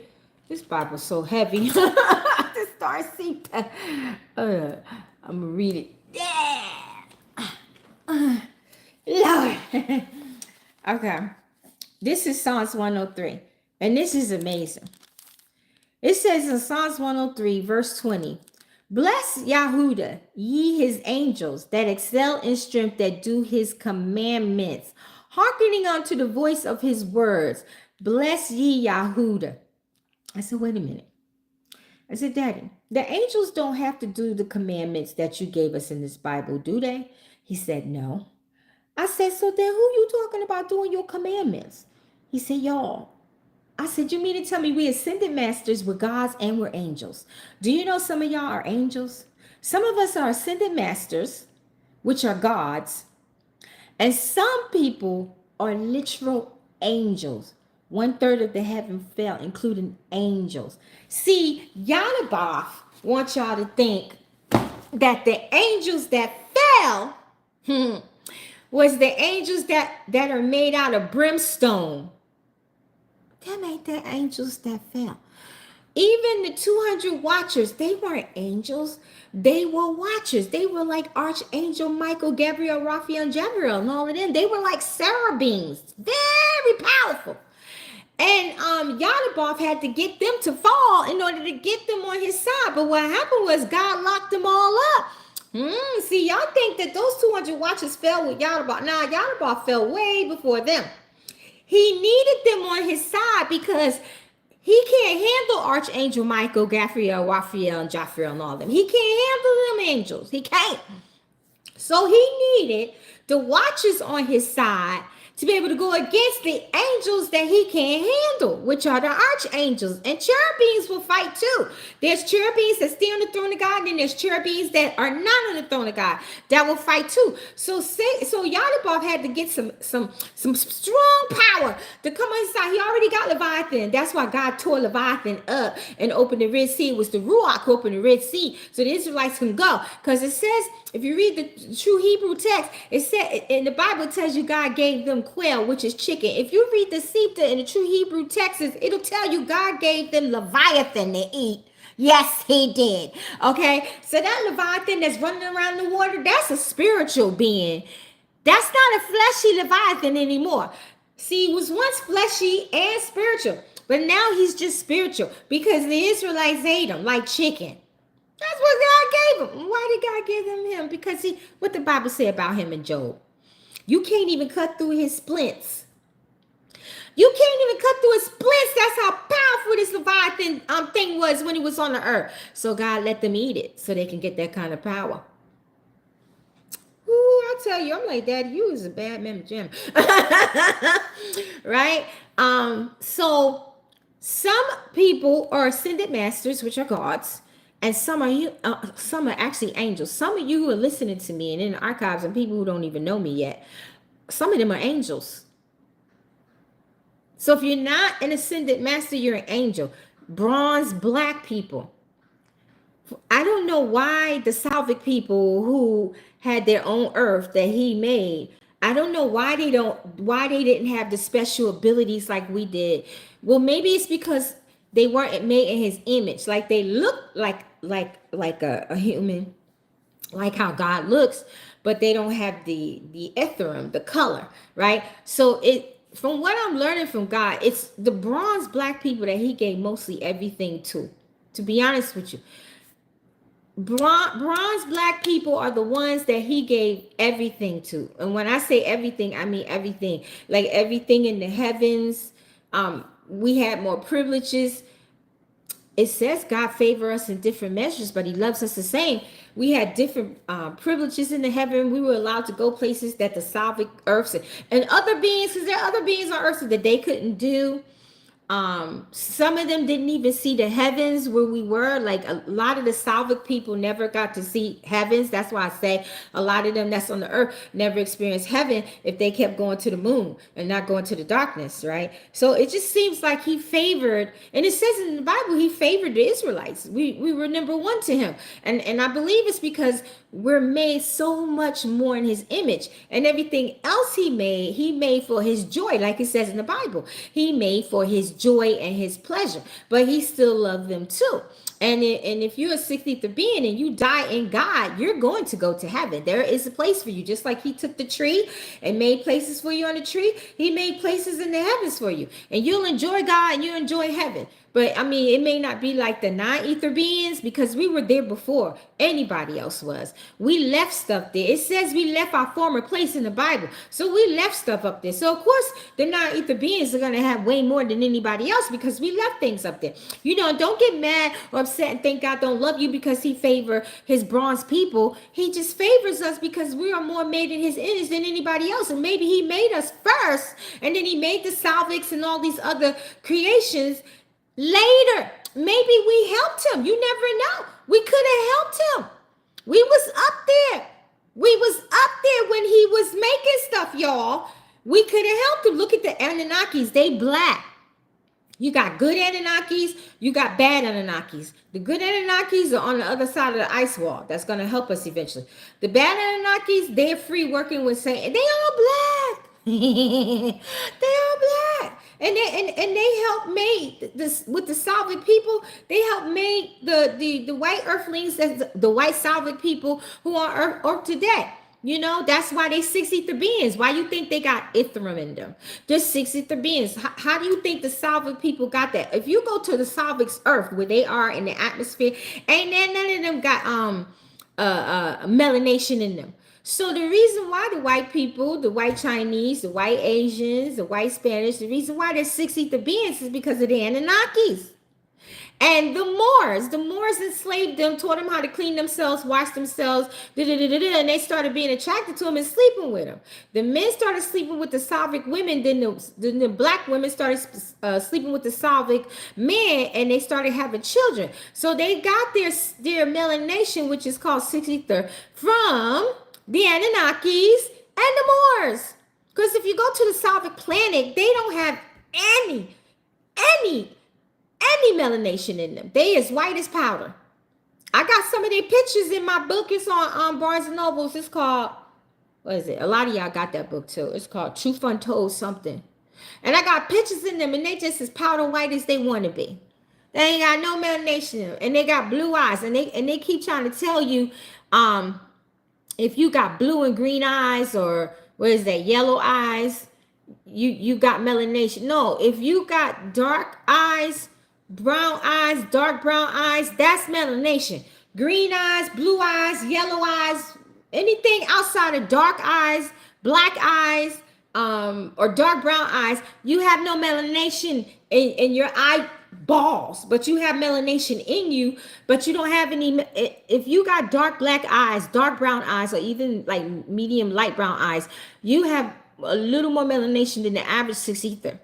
This Bible's so heavy. I just start seeing that. I'm going to read it. Yeah. Lord. Okay. This is Psalms 103. And this is amazing. It says in Psalms 103, verse 20. Bless Yahudah, ye his angels, that excel in strength, that do his commandments, hearkening unto the voice of his words. Bless ye Yahudah. I said, wait a minute. I said, Daddy, the angels don't have to do the commandments that you gave us in this Bible, do they? He said, no. I said, so then who you talking about doing your commandments? He said, y'all. I said, you mean to tell me we ascended masters, we're gods and we're angels? Do you know some of y'all are angels? Some of us are ascended masters, which are gods. And some people are literal angels. 1/3 of the heaven fell, including angels. See, Yahweh wants y'all to think that the angels that fell was the angels that are made out of brimstone. Them ain't the angels that fell. Even the 200 watchers, they weren't angels. They were watchers. They were like Archangel Michael, Gabriel, Raphael, and Gabriel, and all of them. They were like cherubims. Very powerful. And Yahweh had to get them to fall in order to get them on his side. But what happened was God locked them all up. See, y'all think that those 200 watchers fell with Yahweh. Nah, Yahweh fell way before them. He needed them on his side because he can't handle Archangel Michael, Gabriel, Raphael, and Jophiel, and all of them. He can't handle them angels. He can't. So he needed the watchers on his side to be able to go against the angels that he can't handle, which are the archangels. And cherubims will fight too. There's cherubims that stay on the throne of God, and there's cherubims that are not on the throne of God that will fight too. So Yahweh had to get some strong power to come on his side. He already got Leviathan. That's why God tore Leviathan up and opened the Red Sea. It was the Ruach who opened the Red Sea so the Israelites can go. Because it says, if you read the true Hebrew text, it said, and the Bible tells you God gave them quail, which is chicken. If you read the Septa in the true Hebrew text, it'll tell you God gave them Leviathan to eat. Yes, he did. Okay, so that Leviathan that's running around the water, that's a spiritual being. That's not a fleshy Leviathan anymore. See, he was once fleshy and spiritual, but now he's just spiritual because the Israelites ate him like chicken. That's what God gave him. Why did God give him? Because what the Bible say about him in Job. You can't even cut through his splints. You can't even cut through his splints. That's how powerful this Leviathan thing was when he was on the earth. So God let them eat it so they can get that kind of power. Ooh, I I'll tell you, I'm like, Daddy, you is a bad mamma jamma. Right? So some people are ascended masters, which are gods, and some are actually angels. Some of you who are listening to me and in the archives, and people who don't even know me yet, some of them are angels. So if you're not an ascended master, you're an angel. Bronze black people. I don't know why the Salvic people who had their own earth that he made, I don't know why they didn't have the special abilities like we did. Well, maybe it's because they weren't made in his image. Like they look like a human, like how God looks, but they don't have the ethereum, the color, right? So it, from what I'm learning from God, it's the bronze black people that he gave mostly everything to be honest with you. Bronze black people are the ones that he gave everything to. And when I say everything, I mean everything. Like everything in the heavens. We had more privileges. It says God favor us in different measures, but he loves us the same. We had different privileges in the heaven. We were allowed to go places that the Salvic earths and other beings, because there are other beings on earth that they couldn't do. Some of them didn't even see the heavens where we were. Like a lot of the Salvic people never got to see heavens. That's why I say a lot of them that's on the earth never experienced heaven if they kept going to the moon and not going to the darkness, right? So it just seems like he favored, and it says in the Bible, he favored the Israelites. We were number one to him. And I believe it's because we're made so much more in his image, and everything else he made for his joy, like it says in the Bible. He made for his joy and his pleasure, but he still loved them too. And if you're a 60th being and you die in God, you're going to go to heaven. There is a place for you. Just like he took the tree and made places for you on the tree, he made places in the heavens for you. And you'll enjoy God and you enjoy heaven. But I mean, it may not be like the non-ether beings, because we were there before anybody else was. We left stuff there. It says we left our former place in the Bible. So we left stuff up there. So of course, the non-ether beings are going to have way more than anybody else because we left things up there. You know, don't get mad or upset and think God don't love you because he favor his bronze people. He just favors us because we are more made in his image than anybody else. And maybe he made us first, and then he made the Salvics and all these other creations later. Maybe we helped him. You never know. We could have helped him. We was up there. We was up there when he was making stuff, y'all. We could have helped him. Look at the Anunnakis. They black. You got good Anunnakis. You got bad Anunnakis. The good Anunnakis are on the other side of the ice wall. That's going to help us eventually. The bad Anunnakis, they're free working with Satan. They all black. They all black. And they helped make this with the Salvic people. They helped make the white earthlings, the white Salvic people who are earth today. You know, that's why they 60th beings. Why you think they got Ithram in them? They're 60th beings. How do you think the Salvic people got that? If you go to the Salvic's earth where they are in the atmosphere, ain't there none of them got melanation in them. So the reason why the white people, the white Chinese, the white Asians, the white Spanish, the reason why they're 60th beings is because of the Anunnakis. And the Moors enslaved them, taught them how to clean themselves, wash themselves, and they started being attracted to them and sleeping with them. The men started sleeping with the Salvic women, then the black women started sleeping with the Salvic men, and they started having children. So they got their melanation, which is called 60th, from the Anunnakis and the Moors. Because if you go to the Salvic planet, they don't have any melanation in them. They as white as powder. I got some of their pictures in my book. It's on Barnes and Nobles. It's called, what is it? A lot of y'all got that book too. It's called Truth Untold something. And I got pictures in them, and they just as powder white as they want to be. They ain't got no melanation, and they got blue eyes, and they keep trying to tell you, if you got blue and green eyes, or what is that, yellow eyes, you got melanation. No, if you got dark eyes, brown eyes, dark brown eyes, that's melanation. Green eyes, blue eyes, yellow eyes, anything outside of dark eyes, black eyes, or dark brown eyes, you have no melanation in your eye. balls, but you have melanation in you, but you don't have any. If you got dark black eyes, dark brown eyes, or even like medium light brown eyes, you have a little more melanation than the average 6 ether.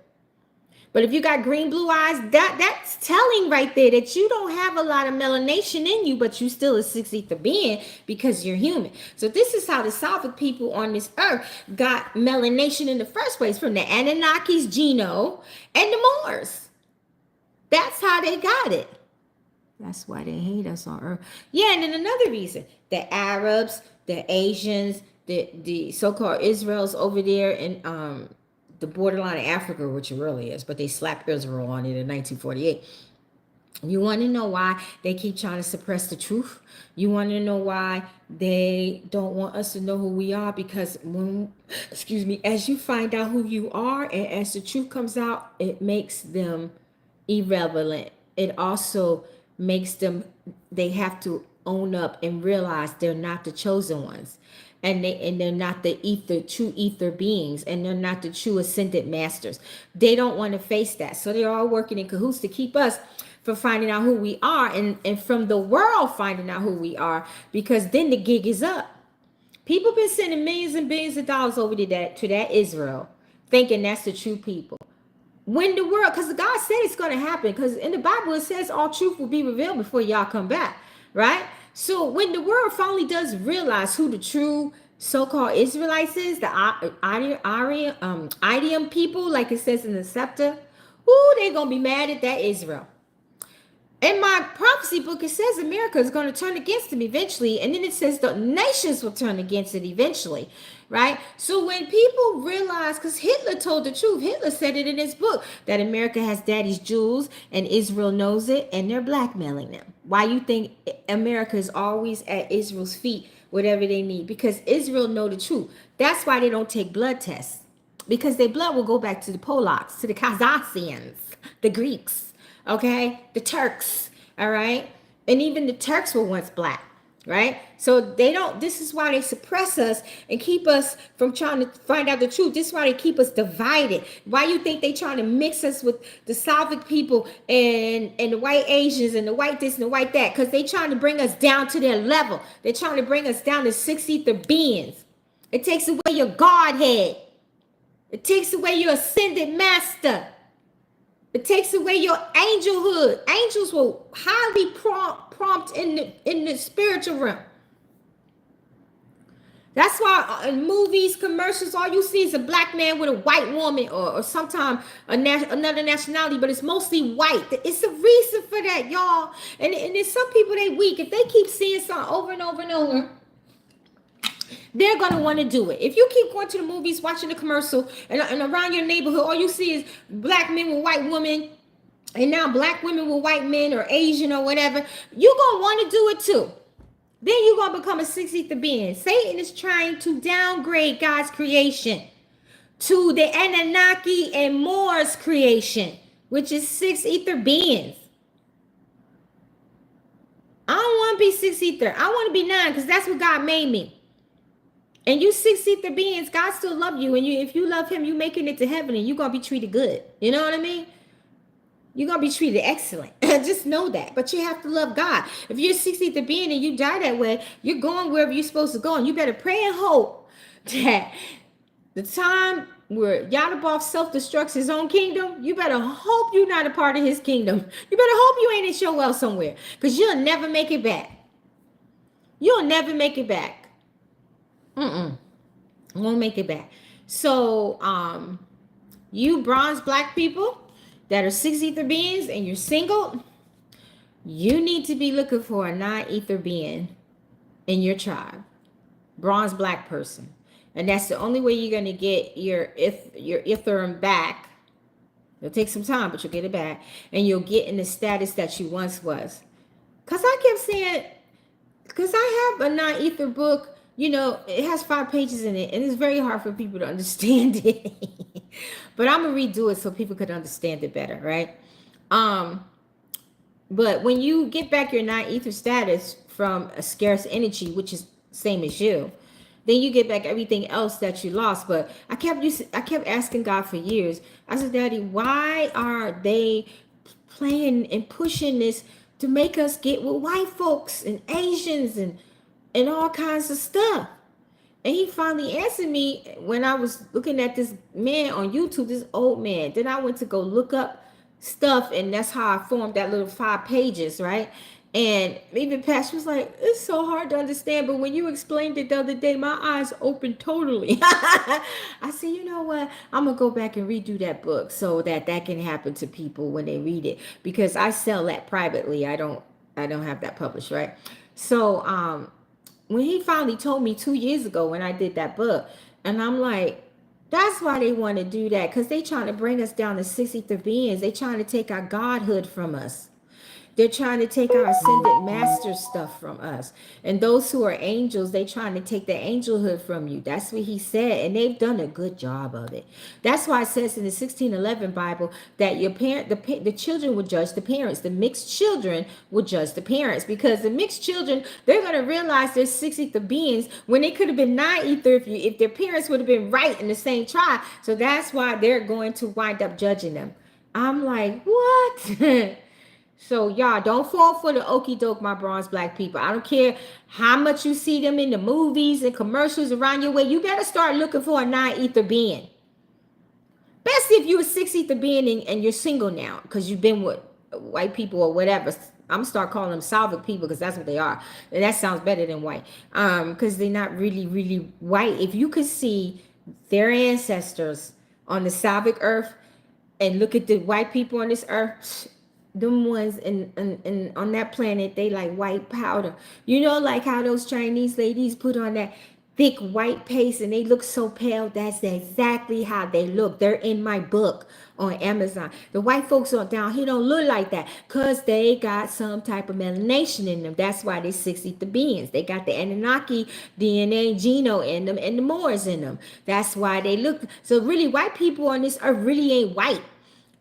But if you got green blue eyes, that's telling right there that you don't have a lot of melanation in you, but you still a 6 ether being because you're human. So this is how the Slavic people on this earth got melanation in the first place, from the Anunnakis, Geno, and the Moors. That's how they got it. That's why they hate us on earth. Yeah, and then another reason, the Arabs, the Asians, the so-called Israels over there in the borderline of Africa, which it really is, but they slapped Israel on it in 1948. You want to know why they keep trying to suppress the truth? You want to know why they don't want us to know who we are? Because as you find out who you are, and as the truth comes out, it makes them irrelevant. It also makes them, they have to own up and realize they're not the chosen ones. And they're not the true ether beings, and they're not the true ascended masters. They don't want to face that. So they're all working in cahoots to keep us from finding out who we are, and from the world finding out who we are, because then the gig is up. People been sending millions and billions of dollars over to that Israel, thinking that's the true people. When the world, because God said it's going to happen, because in the Bible it says all truth will be revealed before y'all come back, right? So when the world finally does realize who the true so-called Israelites is, the Idiom people, like it says in the Scepter, they're going to be mad at that Israel. In my prophecy book, it says America is going to turn against them eventually. And then it says the nations will turn against it eventually, right? So when people realize, because Hitler told the truth, Hitler said it in his book, that America has daddy's jewels and Israel knows it, and they're blackmailing them. Why you think America is always at Israel's feet, whatever they need? Because Israel know the truth. That's why they don't take blood tests, because their blood will go back to the Polacks, to the Kazakhstans, the Greeks. Okay, the Turks, all right, and even the Turks were once black, right? So they don't. This is why they suppress us and keep us from trying to find out the truth. This is why they keep us divided. Why you think they trying to mix us with the Slavic people and the white Asians and the white this and the white that? Because they trying to bring us down to their level. They're trying to bring us down to 6 ether beings. It takes away your Godhead. It takes away your ascended master. It takes away your angelhood. Angels will highly prompt in the spiritual realm. That's why in movies, commercials, all you see is a black man with a white woman, or sometimes another nationality, but it's mostly white. It's a reason for that, y'all. And there's some people, they weak. If they keep seeing something over and over and over, they're going to want to do it. If you keep going to the movies, watching the commercial, and around your neighborhood, all you see is black men with white women, and now black women with white men, or Asian or whatever, you're going to want to do it too. Then you're going to become a 6 ether being. Satan is trying to downgrade God's creation to the Anunnaki and Moors creation, which is 6 ether beings. I don't want to be 6 ether. I want to be 9, because that's what God made me. And you 6 ether beings, God still love you. And if you love him, you making it to heaven, and you're going to be treated good. You know what I mean? You're going to be treated excellent. Just know that. But you have to love God. If you're 6 ether being and you die that way, you're going wherever you're supposed to go. And you better pray and hope that the time where Yadabaoth self-destructs his own kingdom, you better hope you're not a part of his kingdom. You better hope you ain't in your well somewhere, because you'll never make it back. You'll never make it back. Won't make it back. So you bronze black people that are 6 ether beings and you're single, you need to be looking for a 9 ether being in your tribe, bronze black person. And that's the only way you're going to get your Ithram back. It'll take some time, but you'll get it back, and you'll get in the status that you once was. Because I kept saying, because I have a 9 ether book. You know, it has 5 pages in it, and it's very hard for people to understand it. But I'm going to redo it so people could understand it better, right? But when you get back your 9 ether status from a scarce energy, which is same as you, then you get back everything else that you lost. But I kept asking God for years. I said, Daddy, why are they playing and pushing this to make us get with white folks and Asians and all kinds of stuff. And he finally answered me when I was looking at this man on YouTube, this old man. Then I went to go look up stuff, and that's how I formed that little 5 pages, right? And even Pastor was like, it's so hard to understand, but when you explained it the other day, my eyes opened totally. I said, you know what? I'm going to go back and redo that book so that can happen to people when they read it, because I sell that privately. I don't have that published, right? So, when he finally told me 2 years ago when I did that book, and I'm like, that's why they want to do that, because they trying to bring us down to 63 beings. They trying to take our godhood from us. They're trying to take our ascended master stuff from us. And those who are angels, they trying to take the angelhood from you. That's what he said. And they've done a good job of it. That's why it says in the 1611 Bible that your parent, the children will judge the parents. The mixed children will judge the parents, because the mixed children, they're going to realize there's 63 beings when they could have been 9 ether if their parents would have been right in the same tribe. So that's why they're going to wind up judging them. I'm like, what? So y'all don't fall for the okie doke, my bronze black people. I don't care how much you see them in the movies and commercials around your way. You better start looking for a 9 ether being. Especially if you're a 6 ether being and you're single now, because you've been with white people or whatever. I'm gonna start calling them Salvic people, because that's what they are. And that sounds better than white. Because they're not really, really white. If you could see their ancestors on the Salvic earth and look at the white people on this earth, them ones and on that planet, they like white powder. You know, like how those Chinese ladies put on that thick white paste and they look so pale. That's exactly how they look. They're in my book on Amazon. The white folks on down here don't look like that, because they got some type of melanation in them. That's why they're 60 the beings. They got the Anunnaki DNA genome in them and the Moors in them. That's why they look. So really, white people on this earth really ain't white.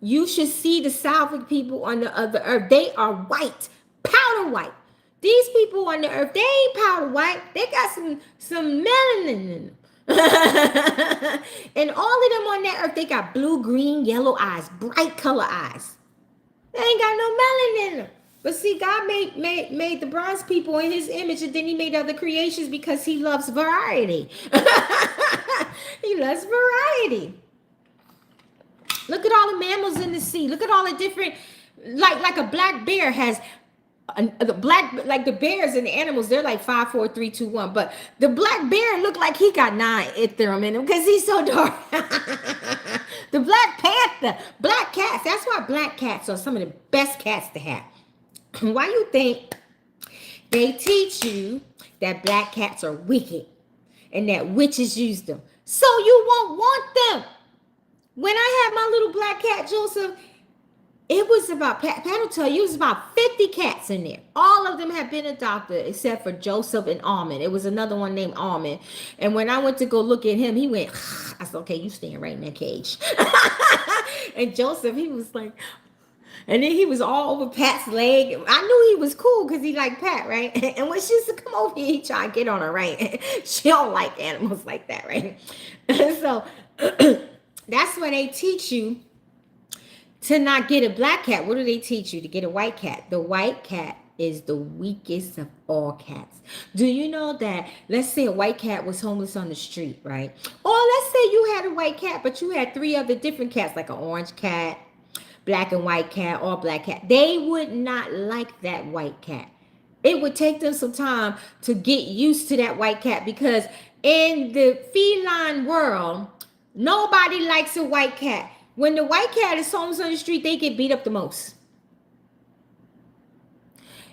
You should see the Salvic people on the other earth. They are white, powder white. These people on the earth, they ain't powder white. They got some melanin in them. And all of them on that earth, they got blue, green, yellow eyes, bright color eyes. They ain't got no melanin in them. But see, God made the bronze people in his image, and then he made other creations because he loves variety. He loves variety. Look at all the mammals in the sea. Look at all the different, like a black bear has, the black, like the bears and the animals, they're like 5, 4, 3, 2, 1. But the black bear look like he got 9 Ethereum in him because he's so dark. The Black Panther, black cats. That's why black cats are some of the best cats to have. Why you think they teach you that black cats are wicked and that witches use them? So you won't want them. When I had my little black cat, Joseph, it was about, Pat will tell you, it was about 50 cats in there. All of them had been adopted except for Joseph and Almond. It was another one named Almond. And when I went to go look at him, he went, I said, okay, you staying right in that cage. And Joseph, he was like, and then he was all over Pat's leg. I knew he was cool because he liked Pat, right? And when she used to come over here, he tried to get on her, right? She don't like animals like that, right? So that's why they teach you to not get a black cat. What do they teach you? To get a white cat. The white cat is the weakest of all cats. Do you know that, let's say a white cat was homeless on the street, right? Or let's say you had a white cat, but you had 3 other different cats, like an orange cat, black and white cat, or black cat. They would not like that white cat. It would take them some time to get used to that white cat, because in the feline world, nobody likes a white cat. When the white cat is homeless on the street, they get beat up the most.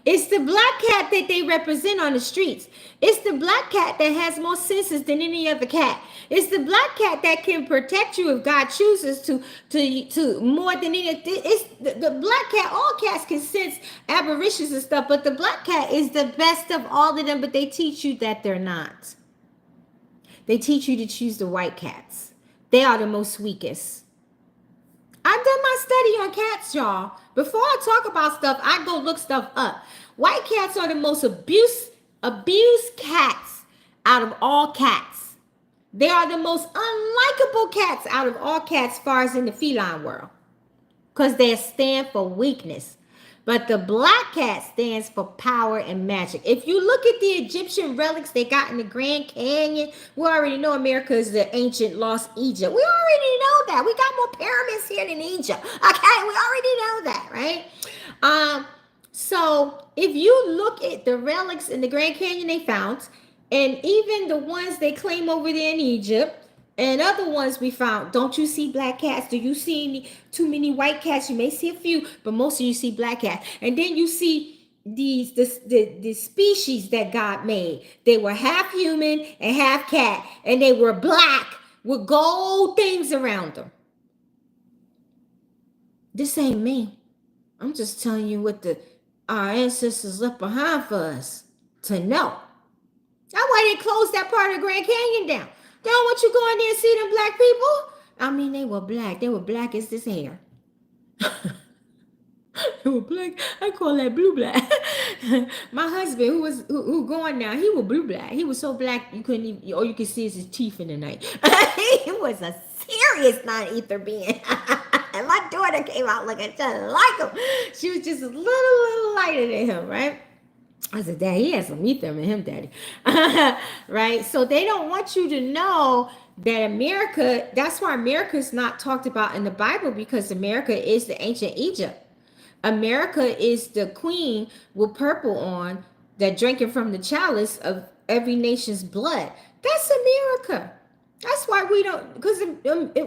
It's the black cat that they represent on the streets. It's the black cat that has more senses than any other cat. It's the black cat that can protect you if God chooses to more than any. It's the black cat. All cats can sense aberrations and stuff, but the black cat is the best of all of them. But they teach you that they're not. They teach you to choose the white cats. They are the most weakest. I've done my study on cats, y'all. Before I talk about stuff, I go look stuff up. White cats are the most abused cats out of all cats. They are the most unlikable cats out of all cats as far as in the feline world. because they stand for weakness. But the black cat stands for power and magic. If you look at the Egyptian relics they got in the Grand Canyon, we already know America is the ancient lost Egypt. We already know that. We got more pyramids here than Egypt. Okay, we already know that, right? So if you look at the relics in the Grand Canyon they found, and even the ones they claim over there in Egypt, and other ones we found, don't you see black cats? Do you see too many white cats? You may see a few, but most of you see black cats. And then you see the species that God made. They were half human and half cat, and they were black with gold things around them. This ain't me. I'm just telling you what our ancestors left behind for us to know. That's why they closed that part of the Grand Canyon down. They don't want you going there and see them black people. I mean, they were black. They were black as this hair. They were black. I call that blue black. My husband, who going now, he was blue black. He was so black you couldn't even, all you could see is his teeth in the night. He was a serious non-ether being. And my daughter came out looking just like him. She was just a little lighter than him, right? I said, Dad, he has some ether in him, Daddy. Right? So they don't want you to know that America, that's why America is not talked about in the Bible, because America is the ancient Egypt. America is the queen with purple on that drinking from the chalice of every nation's blood. That's America. That's why we don't, because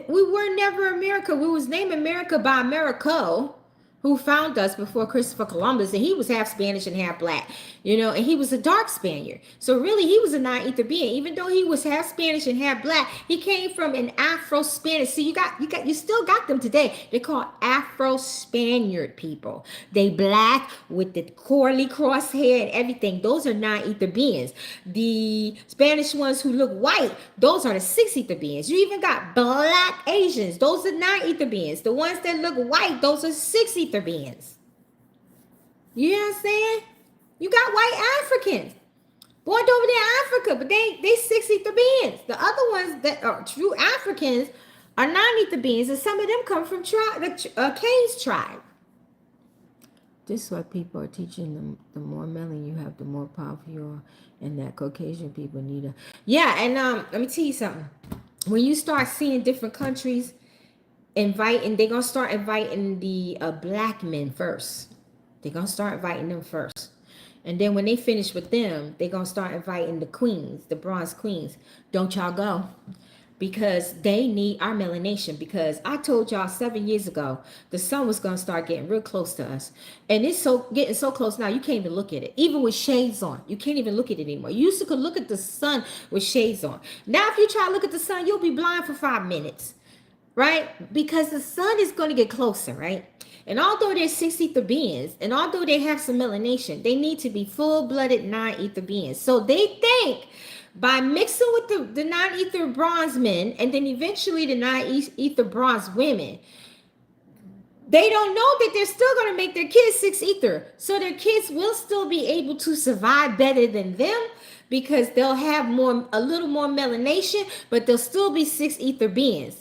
we were never America. We was named America by Americo, who found us before Christopher Columbus, and he was half Spanish and half black, and he was a dark Spaniard. So really, he was a non-ether being. Even though he was half Spanish and half black, he came from an Afro-Spanish. See, you still got them today. They're called Afro-Spaniard people. They black with the curly crosshair and everything. Those are non-ether beings. The Spanish ones who look white, those are the 6-ether beings. You even got black Asians. Those are non-ether beings. The ones that look white, those are 6-ether beings. You understand? You got white Africans born over there in Africa, but they 6-ether beings. The other ones that are true Africans are non-ether beings, and some of them come from Cain's tribe. This is what people are teaching them. The more melanin you have, the more powerful you are, and that Caucasian people need a... Yeah, and let me tell you something. When you start seeing different countries they're going to start inviting the black men first. They're going to start inviting them first. And then when they finish with them, they're going to start inviting the queens, the bronze queens. Don't y'all go. Because they need our melanation. Because I told y'all 7 years ago, the sun was going to start getting real close to us. And it's getting so close now, you can't even look at it. Even with shades on, you can't even look at it anymore. You used to could look at the sun with shades on. Now if you try to look at the sun, you'll be blind for 5 minutes. Right? Because the sun is going to get closer, right? And although they're 6-ether beings, and although they have some melanation, they need to be full-blooded non-ether beings. So they think by mixing with the non-ether bronze men, and then eventually the non-ether bronze women, they don't know that they're still going to make their kids 6-ether. So their kids will still be able to survive better than them, because they'll have a little more melanation, but they'll still be 6-ether beings.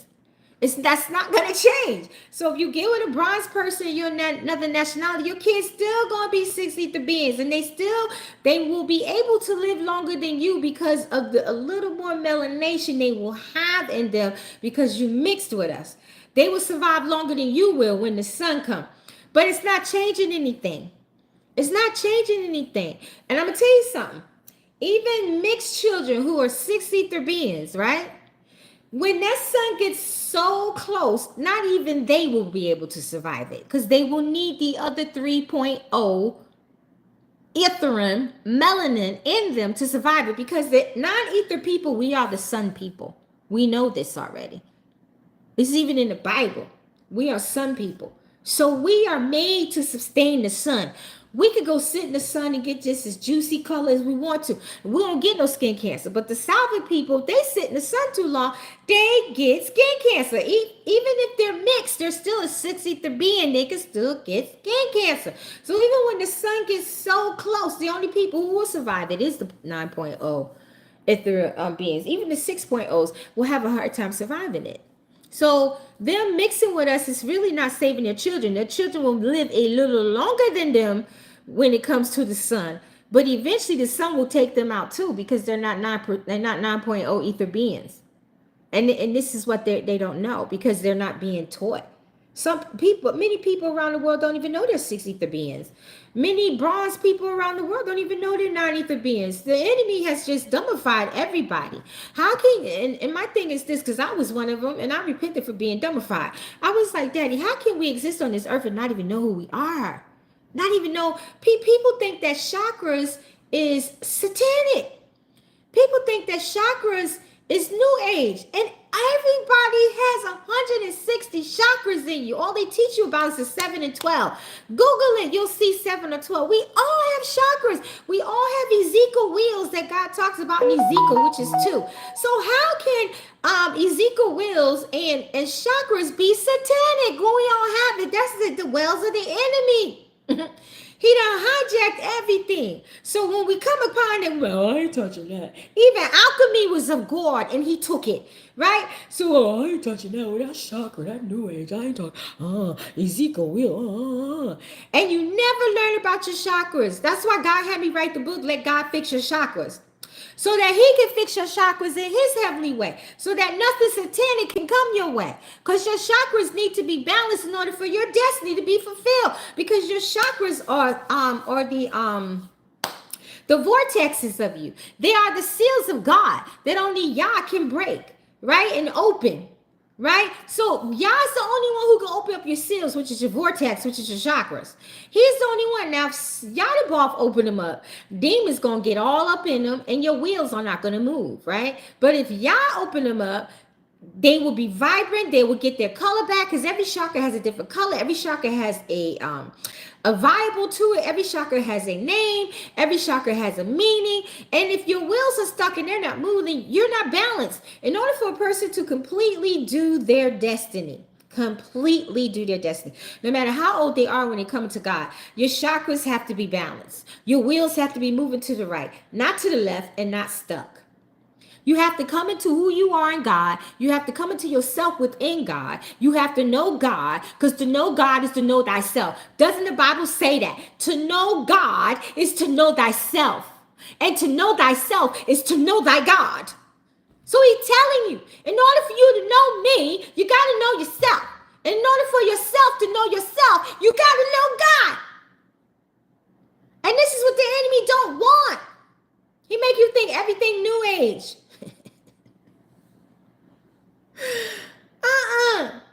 That's not going to change. So if you get with a bronze person, you're another nationality, your kids still going to be 6-ether beings. And they will be able to live longer than you because of a little more melanation they will have in them, because you mixed with us. They will survive longer than you will when the sun comes. But it's not changing anything. It's not changing anything. And I'm going to tell you something. Even mixed children who are 6-ether beings, right? When that sun gets so close, not even they will be able to survive it, because they will need the other 3.0 etherin, melanin in them to survive it, because the non-ether people, we are the sun people. We know this already. This is even in the Bible. We are sun people. So we are made to sustain the sun. We could go sit in the sun and get just as juicy color as we want to. We don't get no skin cancer. But the Southern people, if they sit in the sun too long, they get skin cancer. Even if they're mixed, they're still a 6-ether being. They can still get skin cancer. So even when the sun gets so close, the only people who will survive it is the 9.0 ether beings. Even the 6.0s will have a hard time surviving it. So them mixing with us is really not saving their children. Their children will live a little longer than them when it comes to the sun. But eventually the sun will take them out too, because they're not 9.0 ether beings. And this is what they don't know, because they're not being taught. Many people around the world don't even know they're 6 ether beings. Many bronze people around the world don't even know they're 9 ether beings. The enemy has just dumbified everybody. How can, and my thing is this, because I was one of them, and I repented for being dumbified. I was like, Daddy, how can we exist on this earth and not even know who we are? Not even know. People think that chakras is satanic. People think that chakras is new age. And everybody has 160 chakras in you. All they teach you about is the 7 and 12. Google it. You'll see 7 or 12. We all have chakras. We all have Ezekiel wheels that God talks about in Ezekiel, which is 2. So how can Ezekiel wheels and chakras be satanic when we all have it? That's the wells of the enemy. He done hijacked everything. So when we come upon it, well, I ain't touching that. Even alchemy was of God, and he took it, right? So I ain't touching that. Well, that's chakra, that new age. I ain't talking. Ezekiel will. And you never learn about your chakras. That's why God had me write the book, Let God Fix Your Chakras. So that he can fix your chakras in his heavenly way. So that nothing satanic can come your way. Because your chakras need to be balanced in order for your destiny to be fulfilled. Because your chakras are the vortexes of you. They are the seals of God that only Yah can break, right? And open. Right? So Yah's the only one who can open up your seals, which is your vortex, which is your chakras. He's the only one. Now, if Yah the Both open them up, demons going to get all up in them, and your wheels are not going to move, right? But if Yah open them up, they will be vibrant. They will get their color back, because every chakra has a different color. Every chakra has a viable to it. Every chakra has a name. Every chakra has a meaning. And if your wheels are stuck and they're not moving, you're not balanced. In order for a person to completely do their destiny, no matter how old they are when they come to God, your chakras have to be balanced. Your wheels have to be moving to the right, not to the left, and not stuck. You have to come into who you are in God. You have to come into yourself within God. You have to know God, because to know God is to know thyself. Doesn't the Bible say that? To know God is to know thyself. And to know thyself is to know thy God. So he's telling you, in order for you to know me, you got to know yourself. And in order for yourself to know yourself, you got to know God. And this is what the enemy don't want. He make you think everything new age.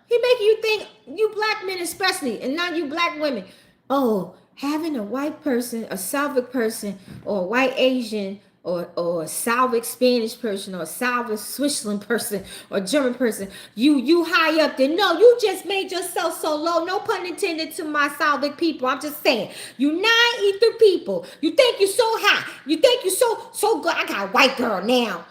He make you think, you black men especially, and not you black women. Oh, having a white person, a Slavic person, or a white Asian, or a Slavic Spanish person, or a Slavic Switzerland person, or German person, you high up there. No, you just made yourself so low. No pun intended to my Slavic people. I'm just saying, you 9 ether people. You think you're so high. You think you're so good. I got a white girl now.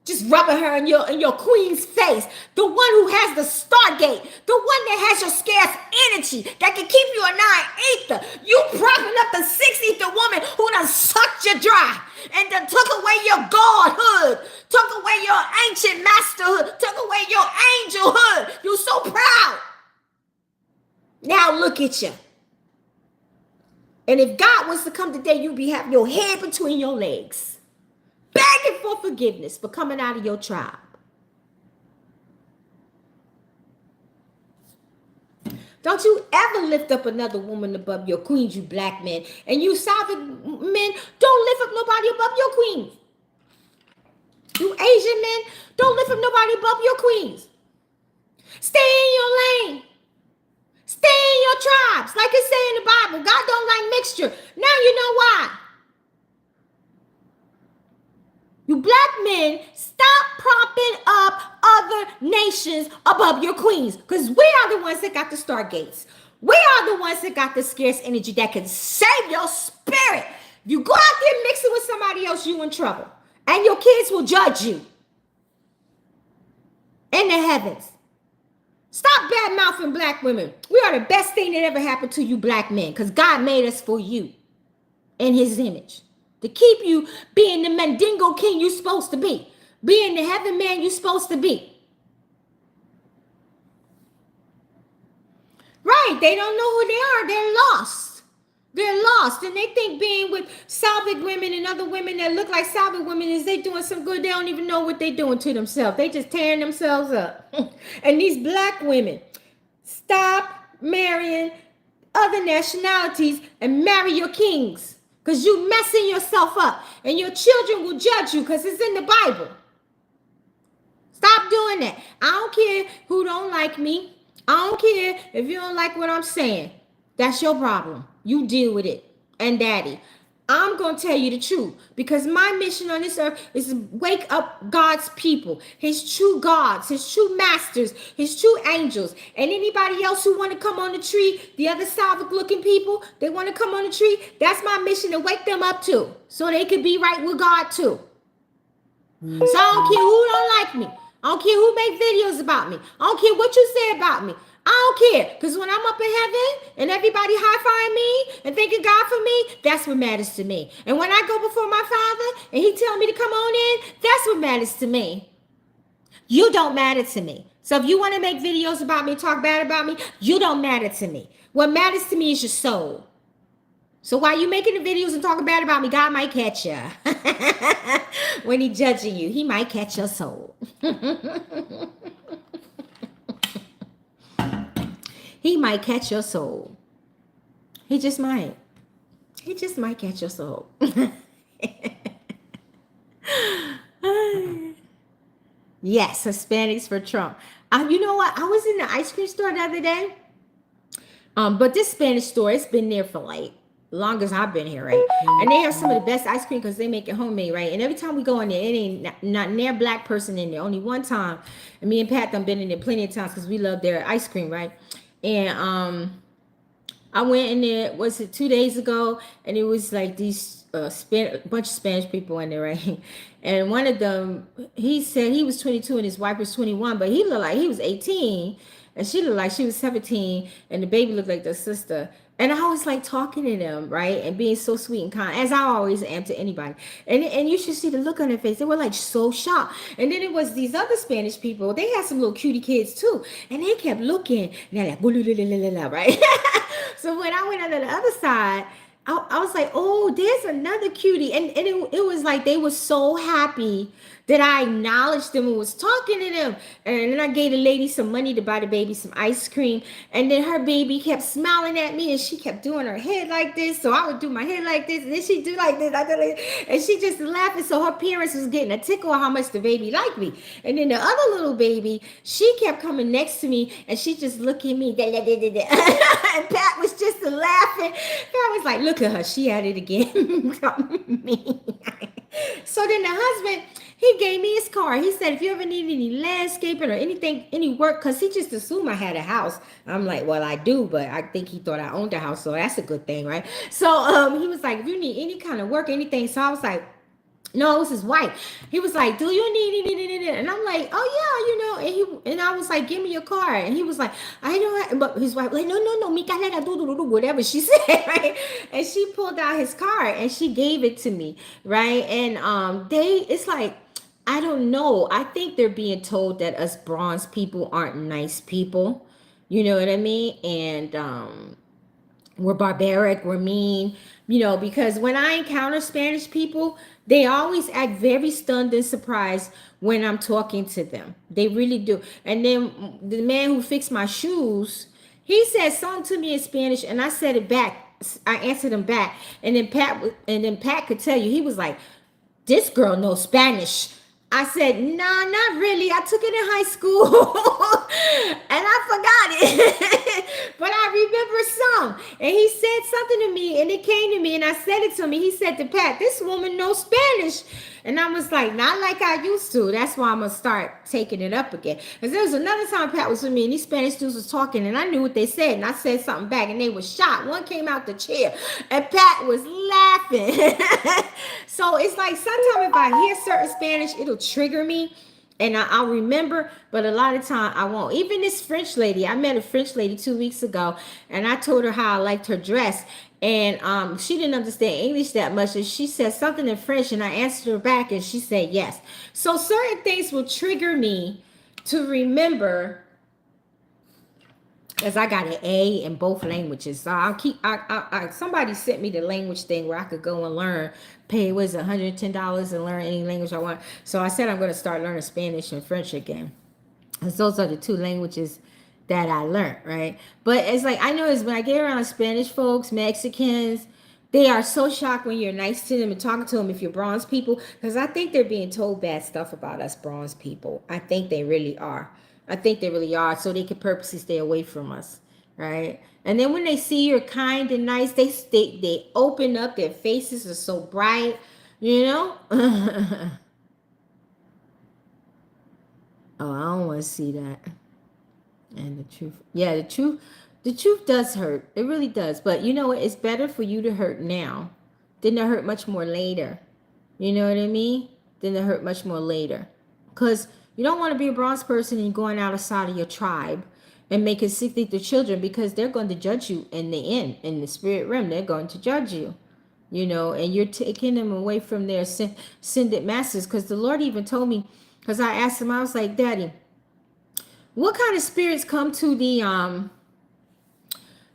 Just rubbing her in your queen's face. The one who has the stargate. The one that has your scarce energy. That can keep you a 9 ether. You propping up the 6 ether woman who done sucked you dry. And done took away your godhood. Took away your ancient masterhood. Took away your angelhood. You're so proud. Now look at you. And if God was to come today, you'd be having your head between your legs, begging for forgiveness for coming out of your tribe. Don't you ever lift up another woman above your queens, you black men. And you Slavic men, don't lift up nobody above your queens. You Asian men, don't lift up nobody above your queens. Stay in your lane. Stay in your tribes. Like it say in the Bible, God don't like mixture. Now you know why. You black men, stop propping up other nations above your queens, because we are the ones that got the stargates. We are the ones that got the scarce energy that can save your spirit. You go out there mixing with somebody else, you in trouble. And your kids will judge you in the heavens. Stop bad-mouthing black women. We are the best thing that ever happened to you black men, because God made us for you in his image. To keep you being the Mandingo king you're supposed to be. Being the heaven man you're supposed to be. Right. They don't know who they are. They're lost. They're lost. And they think being with Slavic women and other women that look like Slavic women is they doing some good. They don't even know what they're doing to themselves. They just tearing themselves up. And these black women, stop marrying other nationalities and marry your kings. Because you messing yourself up. And your children will judge you because it's in the Bible. Stop doing that. I don't care who don't like me. I don't care if you don't like what I'm saying. That's your problem. You deal with it. And daddy, I'm going to tell you the truth. Because my mission on this earth is to wake up God's people. His true gods, his true masters, his true angels. And anybody else who want to come on the tree, the other Slavic looking people, they want to come on the tree. That's my mission to wake them up too. So they can be right with God too. So I don't care who don't like me. I don't care who make videos about me. I don't care what you say about me. I don't care. Because when I'm up in heaven and everybody high-fiving me and thanking God for me, that's what matters to me. And when I go before my Father and he tell me to come on in, that's what matters to me. You don't matter to me. So if you want to make videos about me, talk bad about me, you don't matter to me. What matters to me is your soul. So while you making the videos and talking bad about me, God might catch you. When he judging you, he might catch your soul. He might catch your soul. He just might. He just might catch your soul. Yes, Hispanics for Trump. You know what? I was in the ice cream store the other day. But this Spanish store, it's been there for like long as I've been here, right? And they have some of the best ice cream because they make it homemade, right? And every time we go in there, it ain't not near black person in there. Only one time, and me and Pat done been in there plenty of times because we love their ice cream, right? And I went in there, was it 2 days ago? And it was like these bunch of Spanish people in there, right? And one of them, he said he was 22 and his wife was 21, but he looked like he was 18. And she looked like she was 17, and the baby looked like their sister. And I was like talking to them, right? And being so sweet and kind, as I always am to anybody. And you should see the look on their face. They were like so shocked. And then it was these other Spanish people. They had some little cutie kids too. And they kept looking. And they're like, right? So when I went on the other side, I was like, oh, there's another cutie. And it was like they were so happy that I acknowledged them and was talking to them. And then I gave the lady some money to buy the baby some ice cream. And then her baby kept smiling at me and she kept doing her head like this. So I would do my head like this. And then she'd do like this. And she just laughing. So her parents was getting a tickle on how much the baby liked me. And then the other little baby, she kept coming next to me and she just looked at me. And Pat was just laughing. Pat was like, look at her. She at it again. So then the husband, he gave me his card. He said, if you ever need any landscaping or anything, any work, because he just assumed I had a house. I'm like, well, I do, but I think he thought I owned a house, so that's a good thing, right? So he was like, if you need any kind of work, anything. So I was like, no, it was his wife. He was like, do you need anything? And I'm like, oh yeah, and I was like, give me your card. And he was like, I don't, but his wife like, no, whatever she said, right? And she pulled out his card and she gave it to me, right? And it's like, I don't know. I think they're being told that us bronze people aren't nice people. You know what I mean? And we're barbaric, we're mean, because when I encounter Spanish people, they always act very stunned and surprised when I'm talking to them. They really do. And then the man who fixed my shoes, he said something to me in Spanish and I said it back. I answered him back. And then Pat could tell you, he was like, this girl knows Spanish. I said, nah, not really. I took it in high school and I forgot it, but I remember some. And he said something to me and it came to me and I said it to him. He said to Pat, this woman knows Spanish. And I was like, not like I used to. That's why I'm going to start taking it up again. Because there was another time Pat was with me and these Spanish dudes was talking and I knew what they said. And I said something back and they were shocked. One came out the chair and Pat was laughing. So it's like sometimes if I hear certain Spanish, it'll trigger me and I'll remember. But a lot of time I won't. Even this French lady, I met a French lady 2 weeks ago and I told her how I liked her dress. And she didn't understand English that much. And she said something in French and I answered her back and she said yes. So certain things will trigger me to remember Because I got an A in both languages. So I'll keep, somebody sent me the language thing where I could go and learn, pay, was $110 and learn any language I want. So I said I'm going to start learning Spanish and French again. Because those are the two languages that I learned, right? But it's like, I notice when I get around Spanish folks, Mexicans, they are so shocked when you're nice to them and talking to them if you're bronze people. Because I think they're being told bad stuff about us bronze people. I think they really are. I think they really are. So they can purposely stay away from us, right? And then when they see you're kind and nice, they open up. Their faces are so bright, you know? Oh, I don't want to see that. And the truth, yeah, the truth does hurt. It really does. But you know what? It's better for you to hurt now than to hurt much more later. You know what I mean? Than to hurt much more later. Because you don't want to be a bronze person and going outside of your tribe and making sick the children, because they're going to judge you in the end. In the spirit realm, they're going to judge you. You know, and you're taking them away from their ascended masters. Because the Lord even told me, because I asked him, I was like, Daddy, what kind of spirits come to the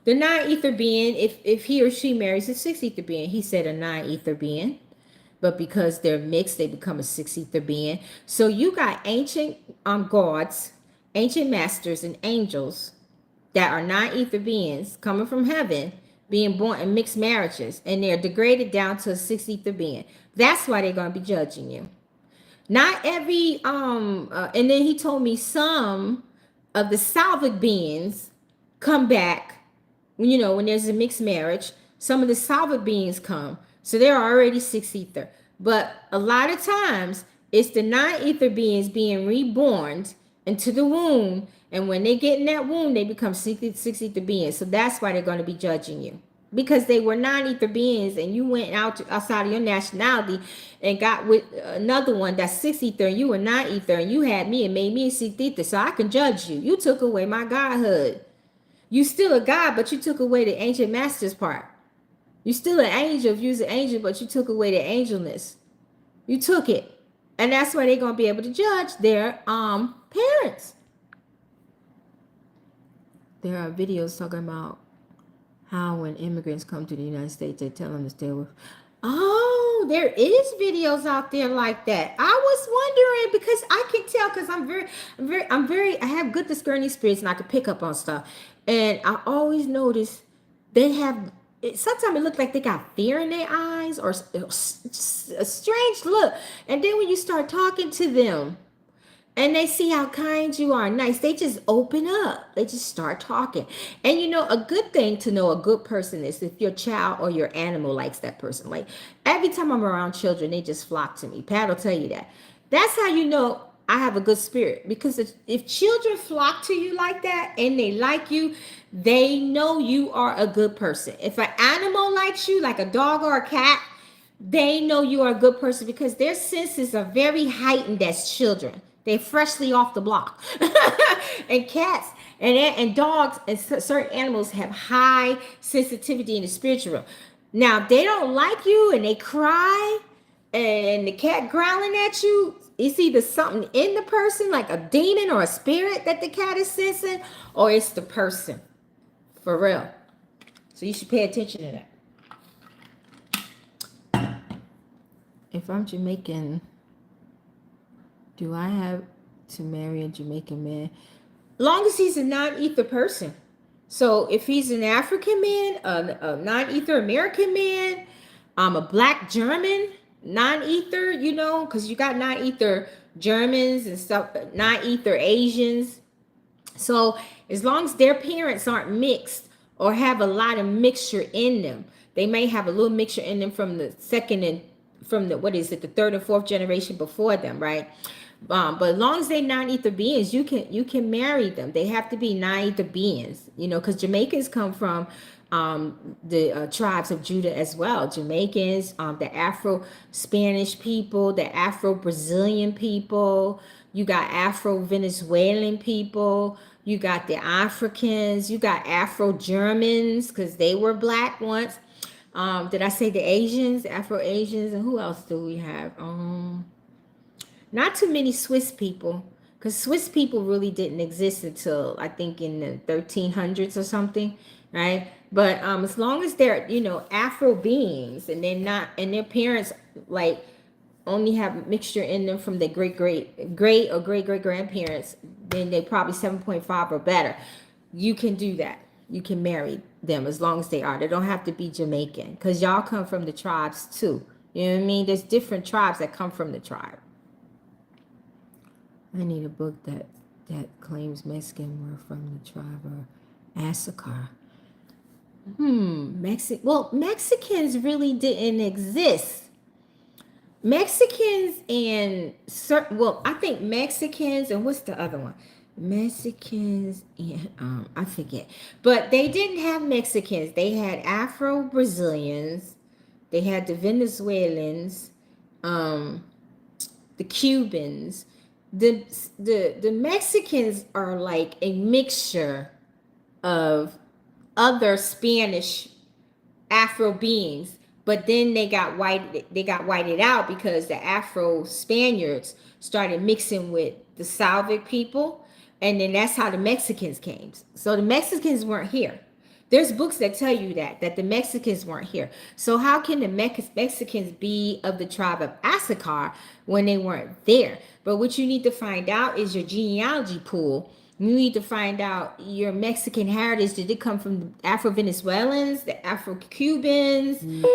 non-ether being if he or she marries a six ether being? He said a non-ether being, but because they're mixed, they become a six ether being. So you got ancient gods, ancient masters, and angels that are non-ether beings coming from heaven, being born in mixed marriages, and they're degraded down to a six ether being. That's why they're going to be judging you. Not every and then he told me some of the salvic beings come back, you know, when there's a mixed marriage. Some of the salvic beings come, so they're already six ether. But a lot of times it's the non-ether beings being reborn into the womb, and when they get in that womb, they become six ether beings. So that's why they're going to be judging you, because they were non-ether beings and you went outside of your nationality and got with another one that's six ether, and you were non-ether, and you had me and made me a six ether, so I can judge you. You took away my godhood. You still a god, but you took away the ancient masters part. You still an angel if you was an angel, but you took away the angelness. You took it. And that's why they're going to be able to judge their parents. There are videos talking about how when immigrants come to the United States, they tell them to stay with. Oh, there is videos out there like that. I was wondering, because I can tell, because I have good discerning spirits and I can pick up on stuff. And I always notice they have, sometimes it looks like they got fear in their eyes or a strange look. And then when you start talking to them, and they see how kind you are, nice, they just open up. They just start talking. And you know, a good thing to know a good person is if your child or your animal likes that person. Like every time I'm around children, they just flock to me. Pat will tell you that. That's how you know I have a good spirit. Because if children flock to you like that and they like you, they know you are a good person. If an animal likes you, like a dog or a cat, they know you are a good person because their senses are very heightened as children. They're freshly off the block. And cats and dogs and certain animals have high sensitivity in the spiritual realm. Now, if they don't like you and they cry and the cat growling at you, it's either something in the person, like a demon or a spirit that the cat is sensing, or it's the person. For real. So you should pay attention to that. If I'm Jamaican, do I have to marry a Jamaican man? Long as he's a non-ether person. So if he's an African man, a non-ether American man, a black German non-ether, you know, because you got non-ether Germans and stuff, non-ether Asians. So as long as their parents aren't mixed or have a lot of mixture in them, they may have a little mixture in them from the second and from the, what is it, the third and fourth generation before them, right? But as long as they're non-ether beings, you can marry them. They have to be non-ether beings, you know, because Jamaicans come from the tribes of Judah as well. Jamaicans, the Afro-Spanish people, the Afro-Brazilian people. You got Afro-Venezuelan people. You got the Africans. You got Afro-Germans because they were black once. Did I say the Asians, Afro-Asians, and who else do we have? Not too many Swiss people. because Swiss people really didn't exist until I think in the 1300s or something, right? But as long as they're, you know, Afro beings, and they're not, and their parents like only have mixture in them from their great or great grandparents, then they probably 7.5 or better. You can do that. You can marry them as long as they are. They don't have to be Jamaican, because y'all come from the tribes too. You know what I mean? There's different tribes that come from the tribe. I need a book that claims Mexican were from the tribe of Issachar. Mexicans really didn't exist. Mexicans and I think Mexicans and what's the other one? Mexicans and I forget. But they didn't have Mexicans. They had Afro-Brazilians. They had the Venezuelans, the Cubans. The Mexicans are like a mixture of other Spanish Afro beings, but then they got whited out because the Afro Spaniards started mixing with the Slavic people, and then that's how the Mexicans came. So the Mexicans weren't here. There's books that tell you that the Mexicans weren't here. So how can the Mexicans be of the tribe of Issachar when they weren't there? But what you need to find out is your genealogy pool. You need to find out your Mexican heritage. Did it come from the Afro-Venezuelans, the Afro-Cubans, the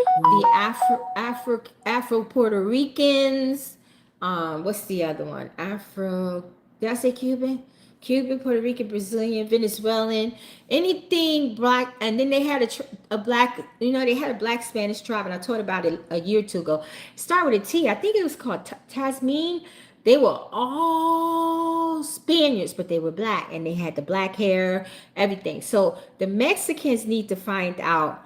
Afro-Puerto Ricans? What's the other one? Did I say Cuban? Cuban, Puerto Rican, Brazilian, Venezuelan, anything black. And then they had a black, you know, they had a black Spanish tribe, and I taught about it a year or two ago. Start with a T. I think it was called Tasmin. They were all Spaniards, but they were black, and they had the black hair, everything. So the Mexicans need to find out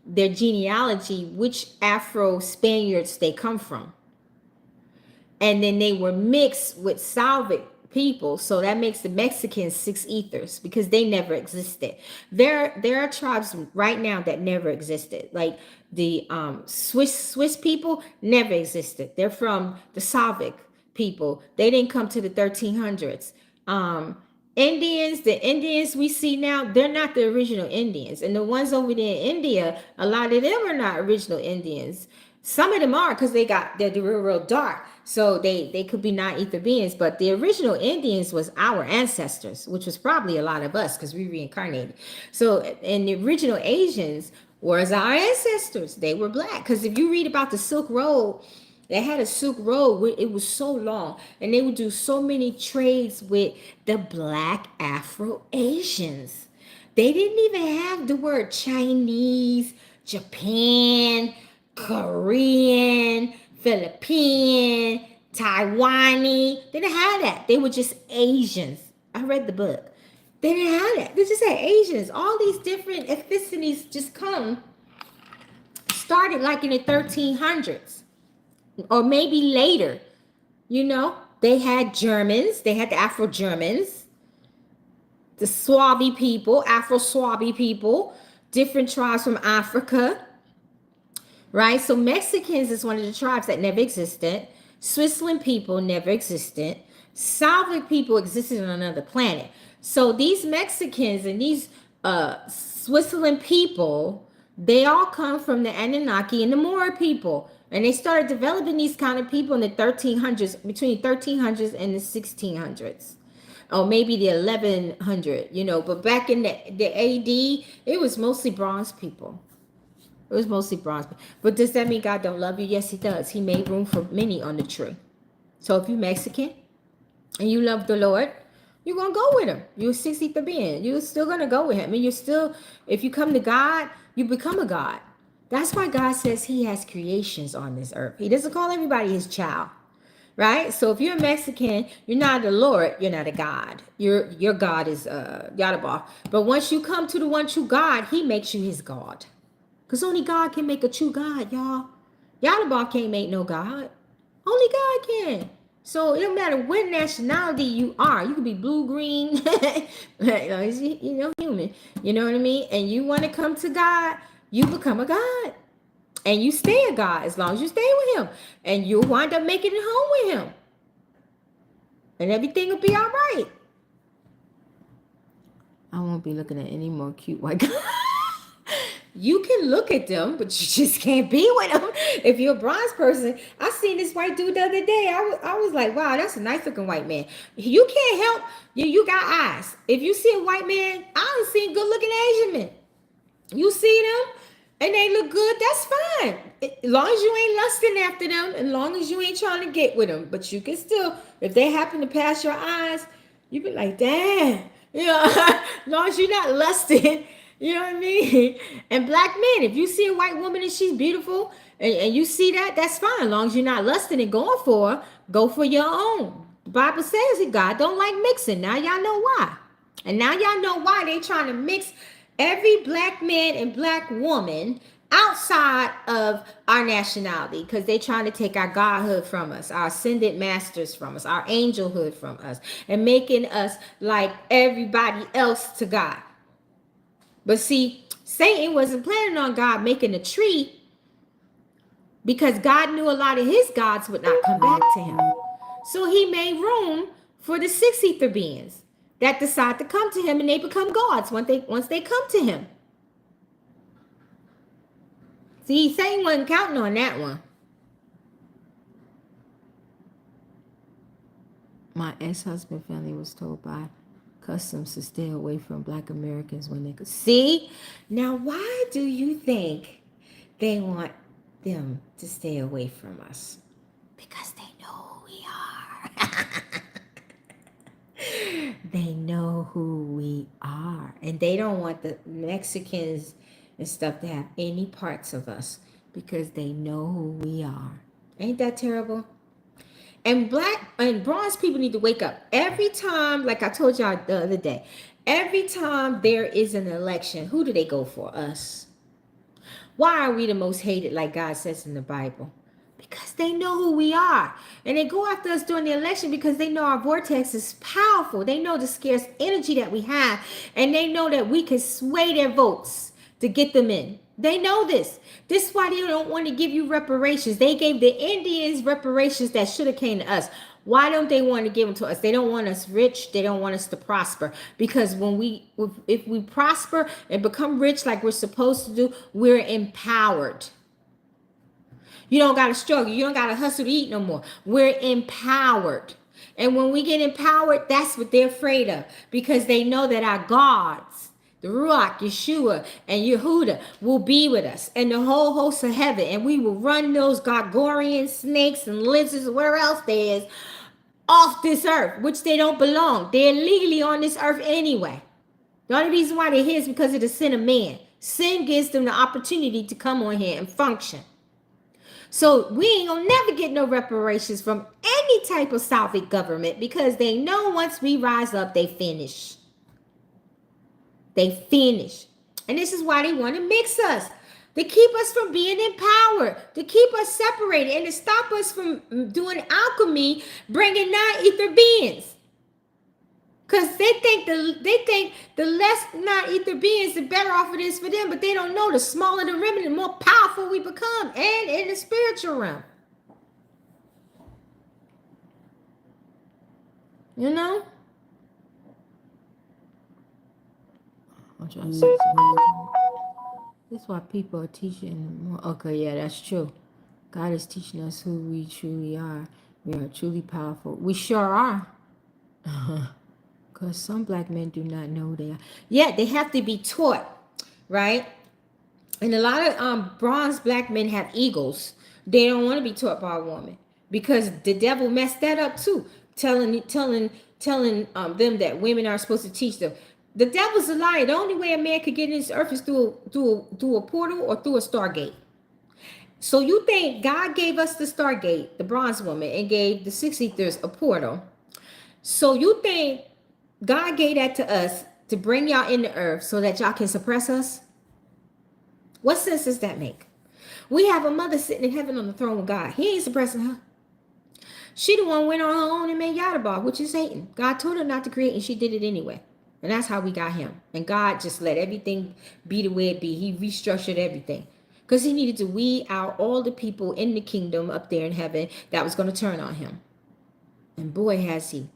their genealogy, which Afro-Spaniards they come from. And then they were mixed with Slavic people, so that makes the Mexicans six ethers, because they never existed. There are tribes right now that never existed, like the Swiss people never existed. They're from the Slavic people. They didn't come to the 1300s. Indians, the Indians we see now, they're not the original Indians, and the ones over there in India, a lot of them are not original Indians. Some of them are, because they're real dark, so they could be non-ether beings. But the original Indians was our ancestors, which was probably a lot of us, because we reincarnated. So, and the original Asians was our ancestors. They were black, because if you read about the Silk Road, they had a Silk Road where it was so long, and they would do so many trades with the black Afro-Asians. They didn't even have the word Chinese, Japan, Korean, Philippine, Taiwanese. They didn't have that. They were just Asians. I read the book. They didn't have that. They just had Asians. All these different ethnicities just started like in the 1300s. Or maybe later. You know, they had Germans. They had the Afro-Germans. The Swabi people, Afro-Swabi people. Different tribes from Africa. Right? So Mexicans is one of the tribes that never existed. Switzerland people never existed. Slavic people existed on another planet. So these Mexicans and these Switzerland people, they all come from the Anunnaki and the Maori people. And they started developing these kind of people in the 1300s, between 1300s and the 1600s. Or maybe the 1100, you know. But back in the AD, it was mostly bronze people. It was mostly bronze. But does that mean God don't love you? Yes, he does. He made room for many on the tree. So if you're Mexican and you love the Lord, you're going to go with him. You're a sixth ether being. You're still going to go with him. And you're still, if you come to God, you become a God. That's why God says he has creations on this earth. He doesn't call everybody his child. Right? So if you're a Mexican, you're not the Lord, you're not a God. Your God is Yadabah. But once you come to the one true God, he makes you his God. Because only God can make a true God, y'all. Yadabah can't make no God. Only God can. So it don't matter what nationality you are. You can be blue, green, human. You know what I mean? And you want to come to God, you become a God. And you stay a God as long as you stay with him. And you'll wind up making it home with him. and everything will be all right. I won't be looking at any more cute white guys. You can look at them, but you just can't be with them. If you're a bronze person, I seen this white dude the other day. I was like, wow, that's a nice looking white man. You can't help you got eyes. If you see a white man, I done seen good looking Asian men. You see them and they look good, that's fine. As long as you ain't lusting after them, and as long as you ain't trying to get with them. But you can still, if they happen to pass your eyes, you be like, damn. You know, as long as you're not lusting, you know what I mean? And black men, if you see a white woman and she's beautiful, and you see that, that's fine. As long as you're not lusting and going for her, go for your own. The Bible says that God don't like mixing. Now y'all know why. And now y'all know why they trying to mix every black man and black woman outside of our nationality, because they trying to take our godhood from us, our ascended masters from us, our angelhood from us, and making us like everybody else to God. But see, Satan wasn't planning on God making a tree, because God knew a lot of his gods would not come back to him. So he made room for the six ether beings that decide to come to him, and they become gods once they come to him. See, Satan wasn't counting on that one. My ex-husband family was told by customs to stay away from black Americans when they could. See? Now, why do you think they want them to stay away from us? Because they know who we are. They know who we are. And they don't want the Mexicans and stuff to have any parts of us, because they know who we are. Ain't that terrible? And black and bronze people need to wake up. Every time, like I told y'all the other day, every time there is an election, who do they go for? Us. Why are we the most hated, like God says in the Bible? Because they know who we are. And they go after us during the election because they know our vortex is powerful. They know the scarce energy that we have. And they know that we can sway their votes to get them in. They know this. This is why they don't want to give you reparations. They gave the Indians reparations that should have came to us. Why don't they want to give them to us? They don't want us rich. They don't want us to prosper. Because if we prosper and become rich like we're supposed to do, we're empowered. You don't got to struggle. You don't got to hustle to eat no more. We're empowered. And when we get empowered, that's what they're afraid of. Because they know that our gods, the Ruach, Yeshua, and Yehuda will be with us, and the whole host of heaven, and we will run those Gargorian snakes and lizards, whatever else there is, off this earth, which they don't belong. They're legally on this earth anyway. The only reason why they're here is because of the sin of man. Sin gives them the opportunity to come on here and function. So we ain't gonna never get no reparations from any type of Soviet government, because they know once we rise up, they finish. They finish. And this is why they want to mix us. To keep us from being empowered. To keep us separated. And to stop us from doing alchemy, bringing non-ether beings. Because they think the less non-ether beings, the better off it is for them. But they don't know the smaller the remnant, the more powerful we become. And in the spiritual realm. You know? I'm trying to say something. This is why people are teaching more. Okay, yeah, that's true. God is teaching us who we truly are. We are truly powerful. We sure are. Because some black men do not know who they are. Yeah, they have to be taught, right? And a lot of bronze black men have egos. They don't want to be taught by a woman, because the devil messed that up too, telling them that women are supposed to teach them. The devil's a liar. The only way a man could get in this earth is through a portal or through a stargate. So you think God gave us the stargate, the bronze woman, and gave the six ethers a portal. So you think God gave that to us to bring y'all in the earth so that y'all can suppress us? What sense does that make? We have a mother sitting in heaven on the throne with God. He ain't suppressing her. She the one went on her own and made Yadabah, which is Satan. God told her not to create, and she did it anyway. And that's how we got him. And God just let everything be the way it be. He restructured everything. Because he needed to weed out all the people in the kingdom up there in heaven that was going to turn on him. And boy, has he.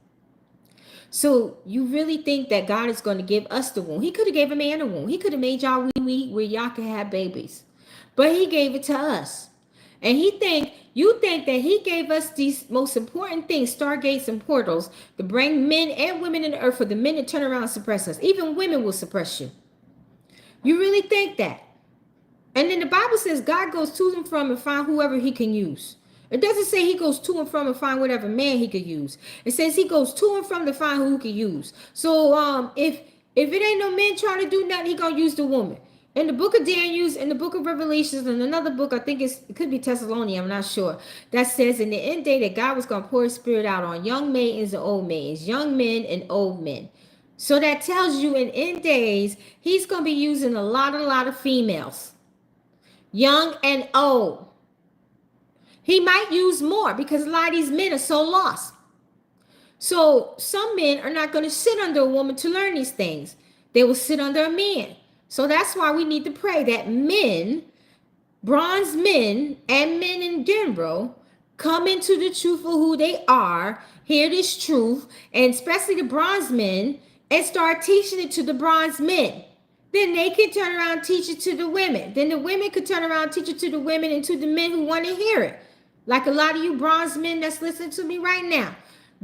So you really think that God is going to give us the womb? He could have gave a man a womb. He could have made y'all wee where y'all could have babies, but he gave it to us. And you think that he gave us these most important things, stargates and portals, to bring men and women in the earth for the men to turn around and suppress us. Even women will suppress you. You really think that? And then the Bible says God goes to and from and find whoever he can use. It doesn't say he goes to and from and find whatever man he could use. It says he goes to and from to find who he can use. So if it ain't no men trying to do nothing, he gonna use the woman. In the book of Daniel, in the book of Revelations, and another book, I think it could be Thessalonians, I'm not sure, that says in the end day that God was gonna pour his spirit out on young maidens and old maidens, young men and old men. So that tells you in end days, he's gonna be using a lot of females, young and old. He might use more because a lot of these men are so lost. So some men are not going to sit under a woman to learn these things. They will sit under a man. So that's why we need to pray that men, bronze men and men in general, come into the truth of who they are, hear this truth, and especially the bronze men, and start teaching it to the bronze men. Then they can turn around and teach it to the women. Then the women could turn around and teach it to the women and to the men who want to hear it. Like a lot of you bronze men that's listening to me right now.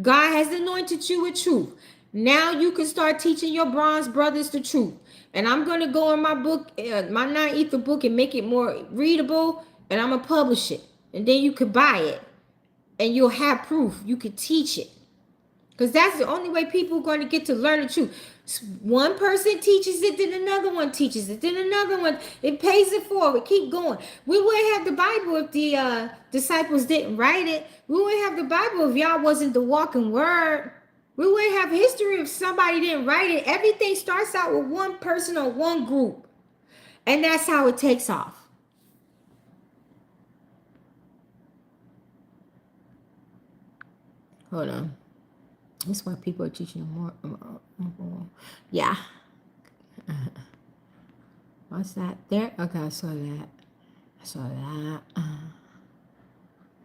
God has anointed you with truth. Now you can start teaching your bronze brothers the truth. And I'm going to go in my book, my non-ether book, and make it more readable. And I'm going to publish it. And then you could buy it. And you'll have proof. You could teach it. Because that's the only way people are going to get to learn the truth. One person teaches it, then another one teaches it, then another one. It pays it forward. Keep going. We wouldn't have the Bible if the disciples didn't write it. We wouldn't have the Bible if y'all wasn't the walking word. We wouldn't have history if somebody didn't write it. Everything starts out with one person or one group. And that's how it takes off. Hold on. That's why people are teaching more. Yeah. What's that there? Okay, I saw that. I saw that.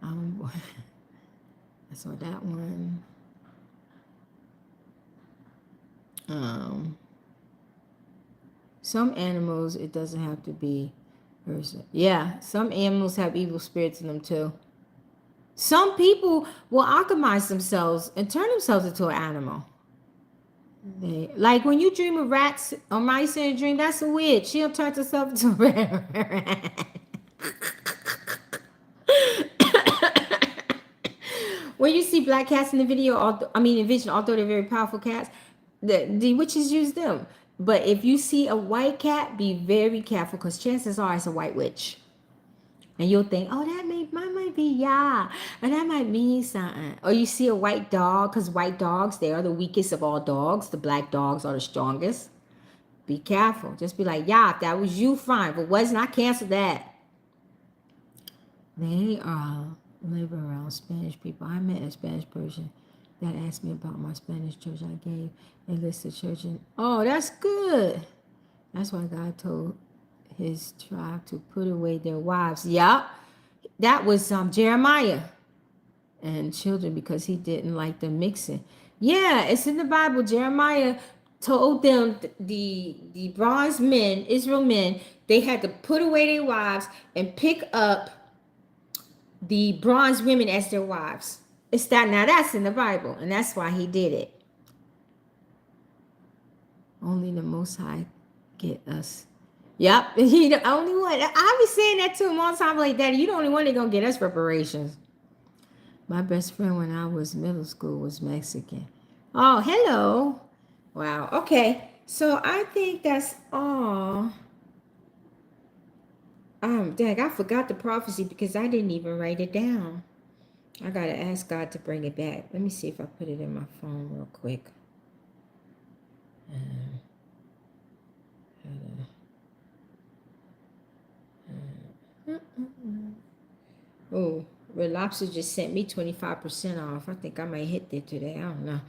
I saw that one. Some animals, it doesn't have to be person. Yeah, some animals have evil spirits in them too. Some people will alchemize themselves and turn themselves into an animal. Like when you dream of rats or mice in a dream, that's a witch. She'll turn herself into a rat. When you see black cats in the video, in vision, although they're very powerful cats, the witches use them. But if you see a white cat, be very careful because chances are it's a white witch. And you'll think, oh, that might be Yah, and that might mean something. Or you see a white dog, because white dogs, they are the weakest of all dogs. The black dogs are the strongest. Be careful. Just be like, Yah, if that was you, fine. If it wasn't, I cancel that. They live around Spanish people. I met a Spanish person that asked me about my Spanish church. I gave a list of church. And, oh, that's good. That's why God told his tribe to put away their wives. Yep. That was Jeremiah and children because he didn't like them mixing. Yeah, it's in the Bible. Jeremiah told them, the bronze men, Israel men, they had to put away their wives and pick up the bronze women as their wives. Now that's in the Bible, and that's why he did it. Only the Most High get us. Yep, he the only one. I be saying that to him all the time, like, Daddy, you the only one that gonna get us reparations. My best friend when I was middle school was Mexican. Oh, hello. Wow. Okay. So I think that's all. Dang, I forgot the prophecy because I didn't even write it down. I gotta ask God to bring it back. Let me see if I put it in my phone real quick. Oh, Red Lobster just sent me 25% off. I think I might hit that today. I don't know.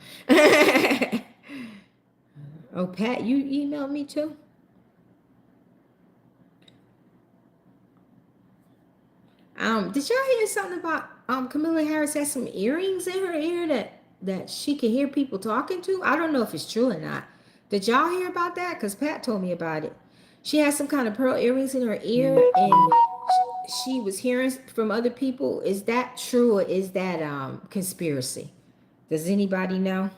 Oh, Pat, you emailed me too? Did y'all hear something about Camilla Harris has some earrings in her ear that that she can hear people talking to. I don't know if it's true or not. Did y'all hear about that? Because Pat told me about it. She has some kind of pearl earrings in her ear, and she was hearing from other people. Is that true, or is that conspiracy? Does anybody know?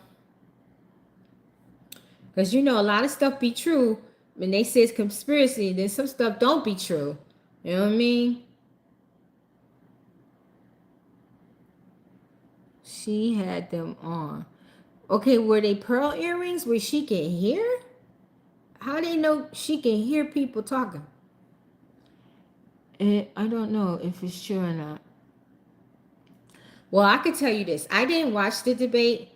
Because you know, a lot of stuff be true when they say it's conspiracy, then some stuff don't be true. You know what I mean? She had them on. Okay, were they pearl earrings where she can hear? How they know she can hear people talking? And I don't know if it's true or not. Well, I could tell you this. I didn't watch the debate,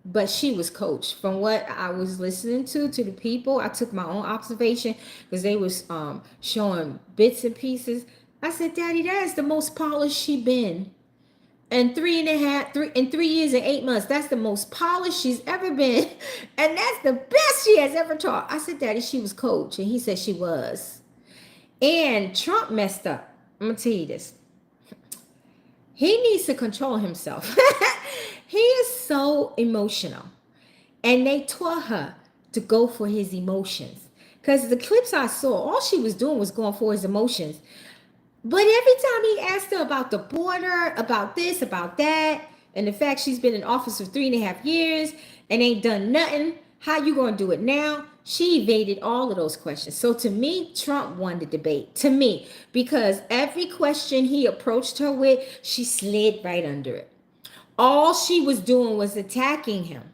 but she was coached. From what I was listening to the people, I took my own observation because they was showing bits and pieces. I said, Daddy, that is the most polished she been. And 3 years and 8 months, that's the most polished she's ever been. And that's the best she has ever taught. I said, Daddy, she was coached. And he said she was. And Trump messed up. I'm going to tell you this. He needs to control himself. He is so emotional. And they taught her to go for his emotions. Because the clips I saw, all she was doing was going for his emotions. But every time he asked her about the border, about this, about that, and the fact she's been in office for 3.5 years and ain't done nothing, how you gonna do it now? She evaded all of those questions. So to me, Trump won the debate. To me, because every question he approached her with, she slid right under it. All she was doing was attacking him.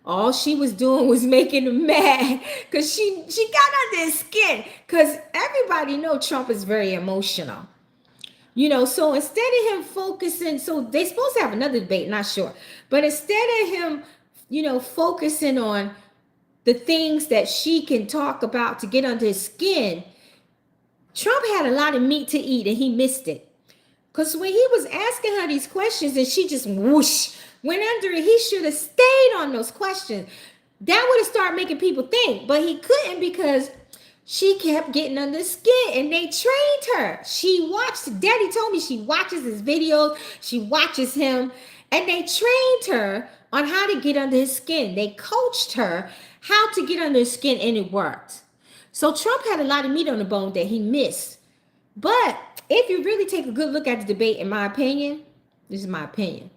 All she was doing was making him mad because she got under his skin. Because everybody know Trump is very emotional. You know, so instead of him focusing, so they supposed to have another debate, not sure. But instead of him, you know, focusing on the things that she can talk about to get under his skin, Trump had a lot of meat to eat and he missed it. Because when he was asking her these questions and she just whoosh, went under it, he should have stayed on those questions. That would have started making people think, but he couldn't because she kept getting under the skin and they trained her. She watched, Daddy told me she watches his videos, she watches him, and they trained her on how to get under his skin. They coached her how to get under his skin and it worked. So Trump had a lot of meat on the bone that he missed. But if you really take a good look at the debate, in my opinion, this is my opinion,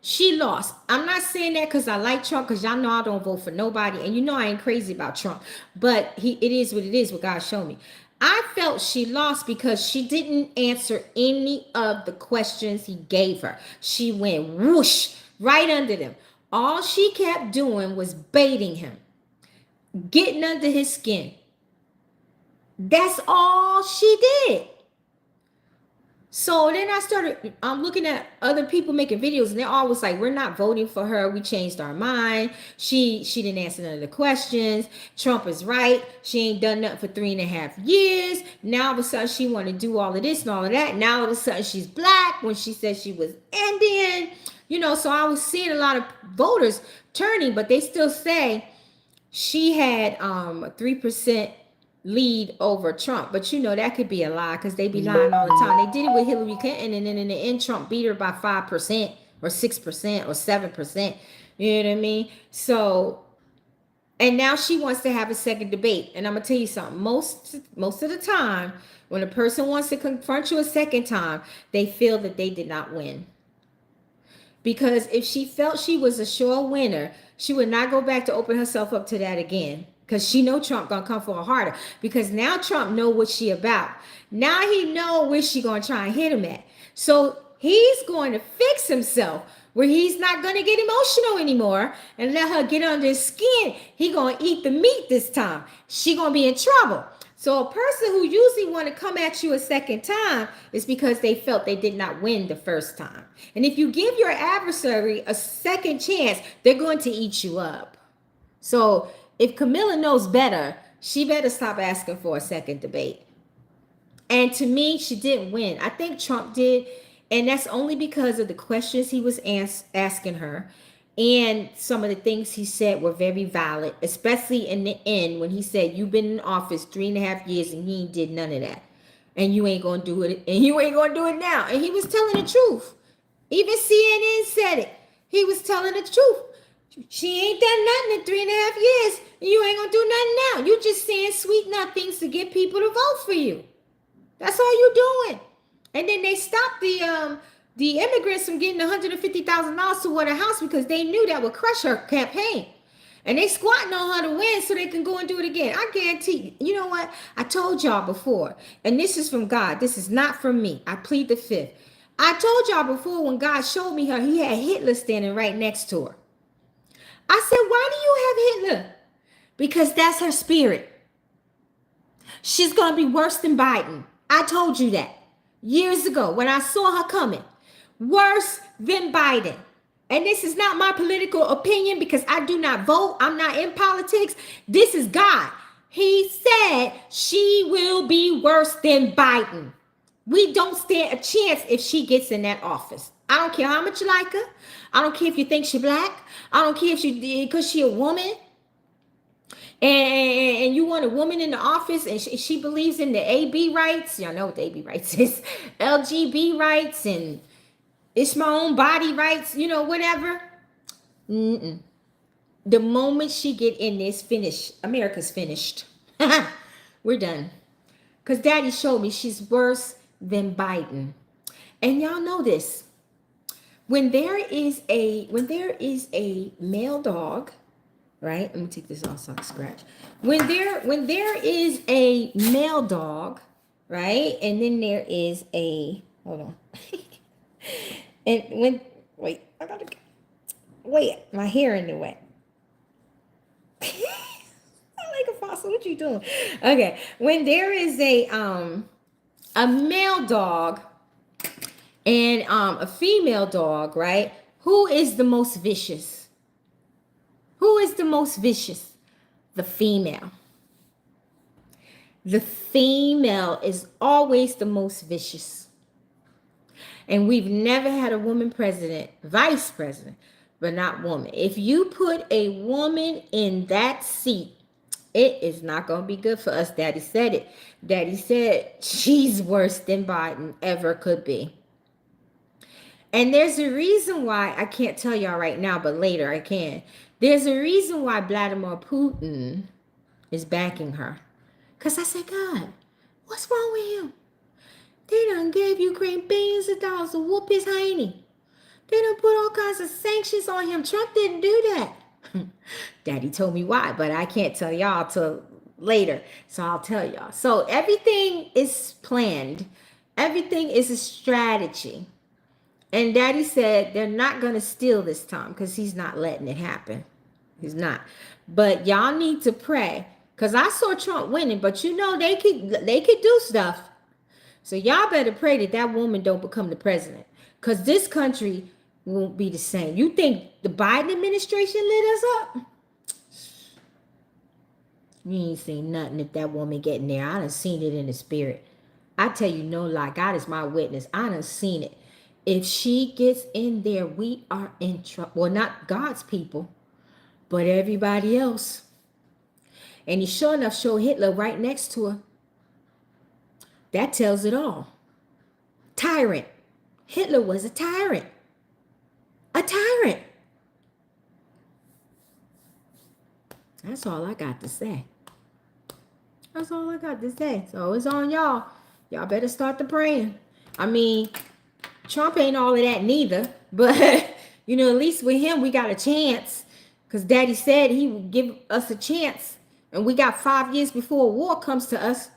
she lost. I'm not saying that because I like Trump, because y'all know I don't vote for nobody. And you know I ain't crazy about Trump. But it is what it is, what God showed me. I felt she lost because she didn't answer any of the questions he gave her. She went whoosh right under them. All she kept doing was baiting him, getting under his skin. That's all she did. So then I started, I'm looking at other people making videos and they're always like, we're not voting for her. We changed our mind. She didn't answer none of the questions. Trump is right. She ain't done nothing for 3.5 years. Now all of a sudden she want to do all of this and all of that. Now all of a sudden she's black when she said she was Indian. You know, so I was seeing a lot of voters turning, but they still say she had a 3% lead over Trump. But you know that could be a lie because they be lying all the time. They did it with Hillary Clinton and then in the end Trump beat her by 5% or 6% or 7%. You know what I mean? So, and now she wants to have a second debate. And I'm gonna tell you something. Most of the time when a person wants to confront you a second time, they feel that they did not win. Because if she felt she was a sure winner, she would not go back to open herself up to that again. Because she know Trump gonna come for her harder. Because now Trump know what she about. Now he know where she gonna try and hit him at. So he's going to fix himself where he's not gonna get emotional anymore and let her get under his skin. He gonna eat the meat this time. She gonna be in trouble. So a person who usually want to come at you a second time is because they felt they did not win the first time. And if you give your adversary a second chance, they're going to eat you up. So if Camilla knows better, she better stop asking for a second debate. And to me, she didn't win. I think Trump did. And that's only because of the questions he was asking her. And some of the things he said were very valid, especially in the end when he said, you've been in office 3.5 years and he did none of that. And you ain't going to do it. And you ain't going to do it now. And he was telling the truth. Even CNN said it. He was telling the truth. She ain't done nothing in 3.5 years. And you ain't gonna do nothing now. You just saying sweet nothings to get people to vote for you. That's all you doing. And then they stopped the immigrants from getting $150,000 toward a house because they knew that would crush her campaign. And they squatting on her to win so they can go and do it again. I guarantee you know what? I told y'all before, and this is from God. This is not from me. I plead the fifth. I told y'all before when God showed me her, he had Hitler standing right next to her. I said, why do you have Hitler? Because that's her spirit. She's going to be worse than Biden. I told you that years ago when I saw her coming. Worse than Biden. And this is not my political opinion because I do not vote. I'm not in politics. This is God. He said she will be worse than Biden. We don't stand a chance if she gets in that office. I don't care how much you like her. I don't care if you think she's black. I don't care if because she a woman. And you want a woman in the office and she believes in the AB rights. Y'all know what the AB rights is. LGB rights and it's my own body rights, you know, whatever. The moment she get in this, finished. America's finished. We're done. Because Daddy showed me she's worse than Biden. And y'all know this. When there is a male dog, right? Let me take this off so I can scratch. When there is a male dog, right? And then there is a, hold on. And when, wait, my hair in the way. I like a fossil. What you doing? Okay. When there is a male dog and a female dog, right? Who is the most vicious? Who is the most vicious? The female. The female is always the most vicious. And we've never had a woman president, vice president, but not woman. If you put a woman in that seat, it is not going to be good for us. Daddy said it. Daddy said she's worse than Biden ever could be. And there's a reason why, I can't tell y'all right now, but later I can. There's a reason why Vladimir Putin is backing her. Because I said, God, what's wrong with him? They done gave Ukraine billions of dollars to whoop his hiney. They done put all kinds of sanctions on him. Trump didn't do that. Daddy told me why, but I can't tell y'all till later. So I'll tell y'all. So everything is planned. Everything is a strategy. And Daddy said they're not going to steal this time because he's not letting it happen. He's not. But y'all need to pray. Because I saw Trump winning, but you know they could do stuff. So y'all better pray that that woman don't become the president. Because this country won't be the same. You think the Biden administration lit us up? You ain't seen nothing if that woman getting there. I done seen it in the spirit. I tell you no lie. God is my witness. I done seen it. If she gets in there, we are in trouble. Well, not God's people, but everybody else. And he sure enough showed Hitler right next to her. That tells it all. Tyrant. Hitler was a tyrant. A tyrant. That's all I got to say. That's all I got to say. So it's on y'all. Y'all better start the praying. I mean, Trump ain't all of that neither. But, you know, at least with him, we got a chance. Because Daddy said he would give us a chance. And we got 5 years before a war comes to us.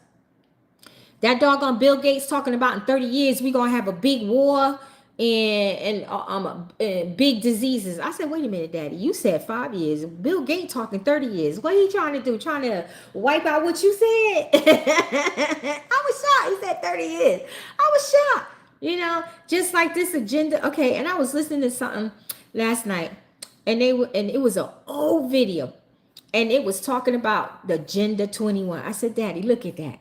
That doggone Bill Gates talking about in 30 years, we're going to have a big war and big diseases. I said, wait a minute, Daddy. You said 5 years. Bill Gates talking 30 years. What are you trying to do? Trying to wipe out what you said? I was shocked. He said 30 years. I was shocked. You know, just like this agenda. Okay, and I was listening to something last night. And it was an old video. And it was talking about the Agenda 21. I said, Daddy, look at that.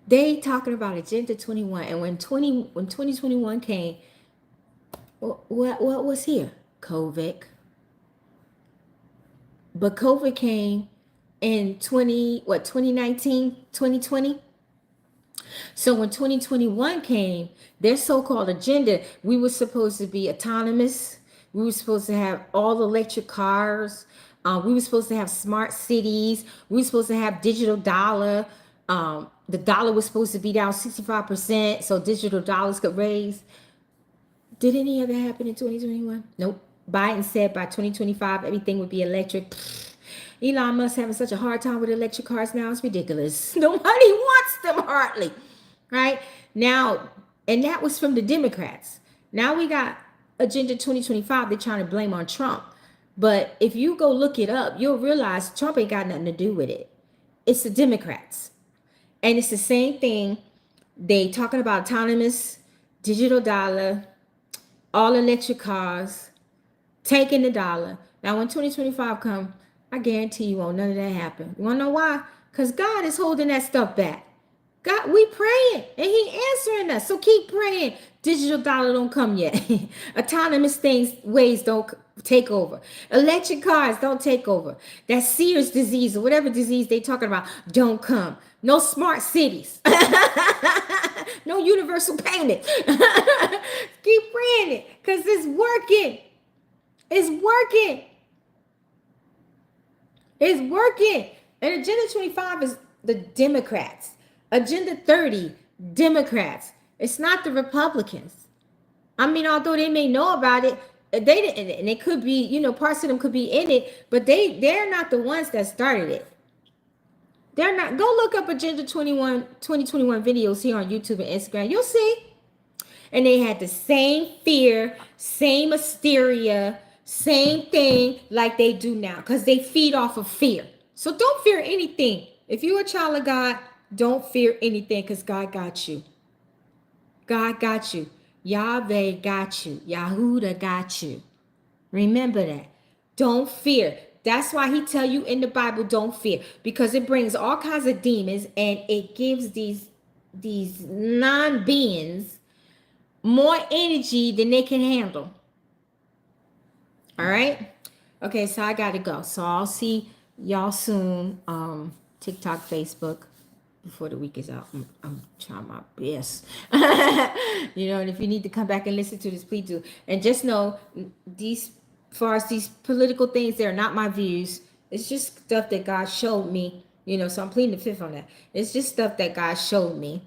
They talking about Agenda 21. And when 2021 came, what was here? COVID. But COVID came in 2019, 2020. So when 2021 came, their so-called agenda, we were supposed to be autonomous. We were supposed to have all electric cars. We were supposed to have smart cities. We were supposed to have digital dollar. The dollar was supposed to be down 65%, so digital dollars could raise. Did any of that happen in 2021? Nope. Biden said by 2025, everything would be electric. Elon Musk having such a hard time with electric cars now. It's ridiculous. Nobody wants them hardly. Right? Now, and that was from the Democrats. Now we got Agenda 2025. They're trying to blame on Trump. But if you go look it up, you'll realize Trump ain't got nothing to do with it. It's the Democrats. And it's the same thing. They talking about autonomous, digital dollar, all electric cars, taking the dollar. Now, when 2025 come, I guarantee you won't none of that happen. You want to know why? Because God is holding that stuff back. God, we praying, and he answering us. So keep praying. Digital dollar don't come yet. Autonomous ways don't take over. Electric cars don't take over. That Sears disease or whatever disease they talking about don't come. No smart cities. No universal payment. Keep praying it because it's working. It's working. It's working. And Agenda 25 is the Democrats. Agenda 30, Democrats. It's not the Republicans. I mean, although they may know about it, they didn't, and it could be, you know, parts of them could be in it, but they're not the ones that started it. They're not. Go look up Agenda 2021 videos here on YouTube and Instagram. You'll see. And they had the same fear, same hysteria, same thing like they do now because they feed off of fear. So don't fear anything. If you're a child of God, don't fear anything because God got you. God got you. Yahweh got you. Yahuwah got you. Remember that. Don't fear. That's why he tell you in the Bible, don't fear. Because it brings all kinds of demons and it gives these non-beings more energy than they can handle. All right? Okay, so I got to go. So I'll see y'all soon. TikTok, Facebook. Before the week is out, I'm trying my best. You know, and if you need to come back and listen to this, please do. And just know, these, as far as these political things, they're not my views. It's just stuff that God showed me. You know, so I'm pleading the fifth on that. It's just stuff that God showed me.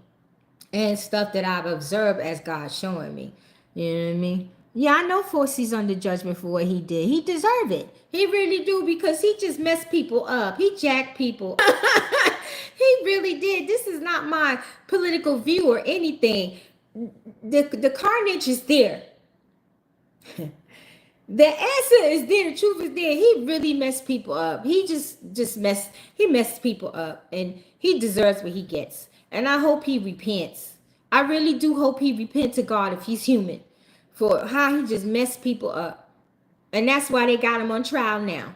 And stuff that I've observed as God showing me. You know what I mean? Yeah, I know Forsy's under judgment for what he did. He deserved it. He really do, because he just messed people up. He jacked people. He really did. This is not my political view or anything. The carnage is there. The answer is there. The truth is there. He really messed people up. He messed people up, and he deserves what he gets. And I hope he repents. I really do hope he repents to God if he's human for how he just messed people up. And that's why they got him on trial now.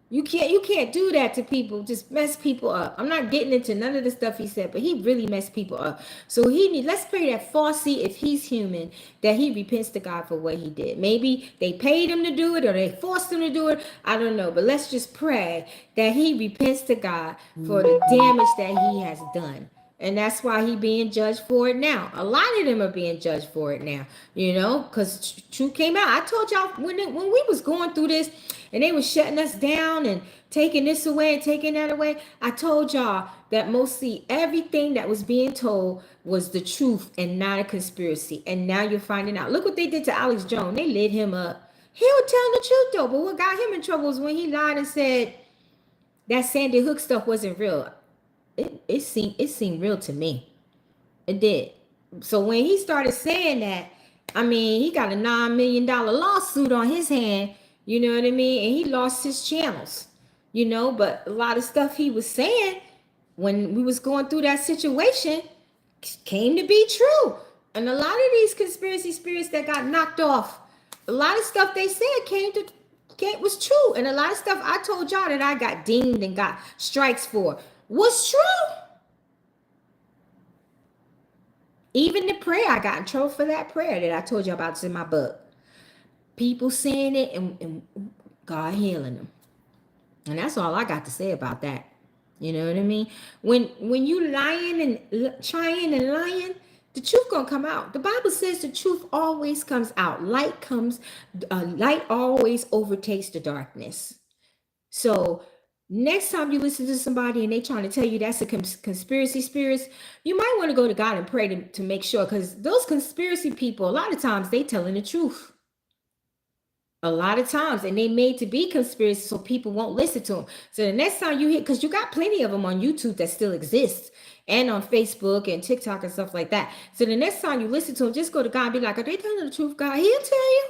You can't do that to people. Just mess people up. I'm not getting into none of the stuff he said, but he really messed people up. So let's pray that Fossey, if he's human, that he repents to God for what he did. Maybe they paid him to do it or they forced him to do it. I don't know. But let's just pray that he repents to God for the damage that he has done. And that's why he being judged for it now. A lot of them are being judged for it now, you know, because truth came out. I told y'all when we was going through this and they was shutting us down and taking this away and taking that away, I told y'all that mostly everything that was being told was the truth and not a conspiracy. And now you're finding out. Look what they did to Alex Jones. They lit him up. He was telling the truth, though. But what got him in trouble was when he lied and said that Sandy Hook stuff wasn't real. It seemed real to me. It did. So when he started saying that, I mean, he got a $9 million lawsuit on his hand, you know what I mean? And he lost his channels, you know, but a lot of stuff he was saying when we was going through that situation came to be true. And a lot of these conspiracy spirits that got knocked off, a lot of stuff they said was true. And a lot of stuff I told y'all that I got dinged and got strikes for was true. Even the prayer, I got in trouble for that prayer that I told you about. It's in my book. People saying it and God healing them. And that's all I got to say about that. You know what I mean? When you lying and trying and lying, The truth gonna come out. The Bible says the truth always comes out. Light always overtakes the darkness. So next time you listen to somebody and they trying to tell you that's a conspiracy spirits, you might want to go to God and pray to make sure, because those conspiracy people, a lot of times they telling the truth. A lot of times, and they made to be conspiracy so people won't listen to them. So the next time you hear, because you got plenty of them on YouTube that still exist, and on Facebook and TikTok and stuff like that. So the next time you listen to them, just go to God and be like, are they telling the truth, God? He'll tell you.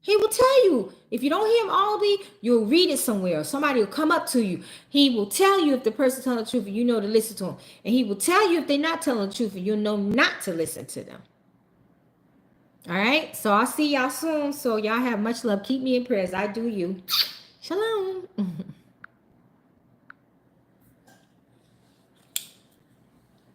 He will tell you. If you don't hear him audibly, you'll read it somewhere. Or somebody will come up to you. He will tell you if the person's telling the truth and you know to listen to him. And he will tell you if they're not telling the truth and you'll know not to listen to them. All right. So I'll see y'all soon. So y'all have much love. Keep me in prayers. I do you. Shalom.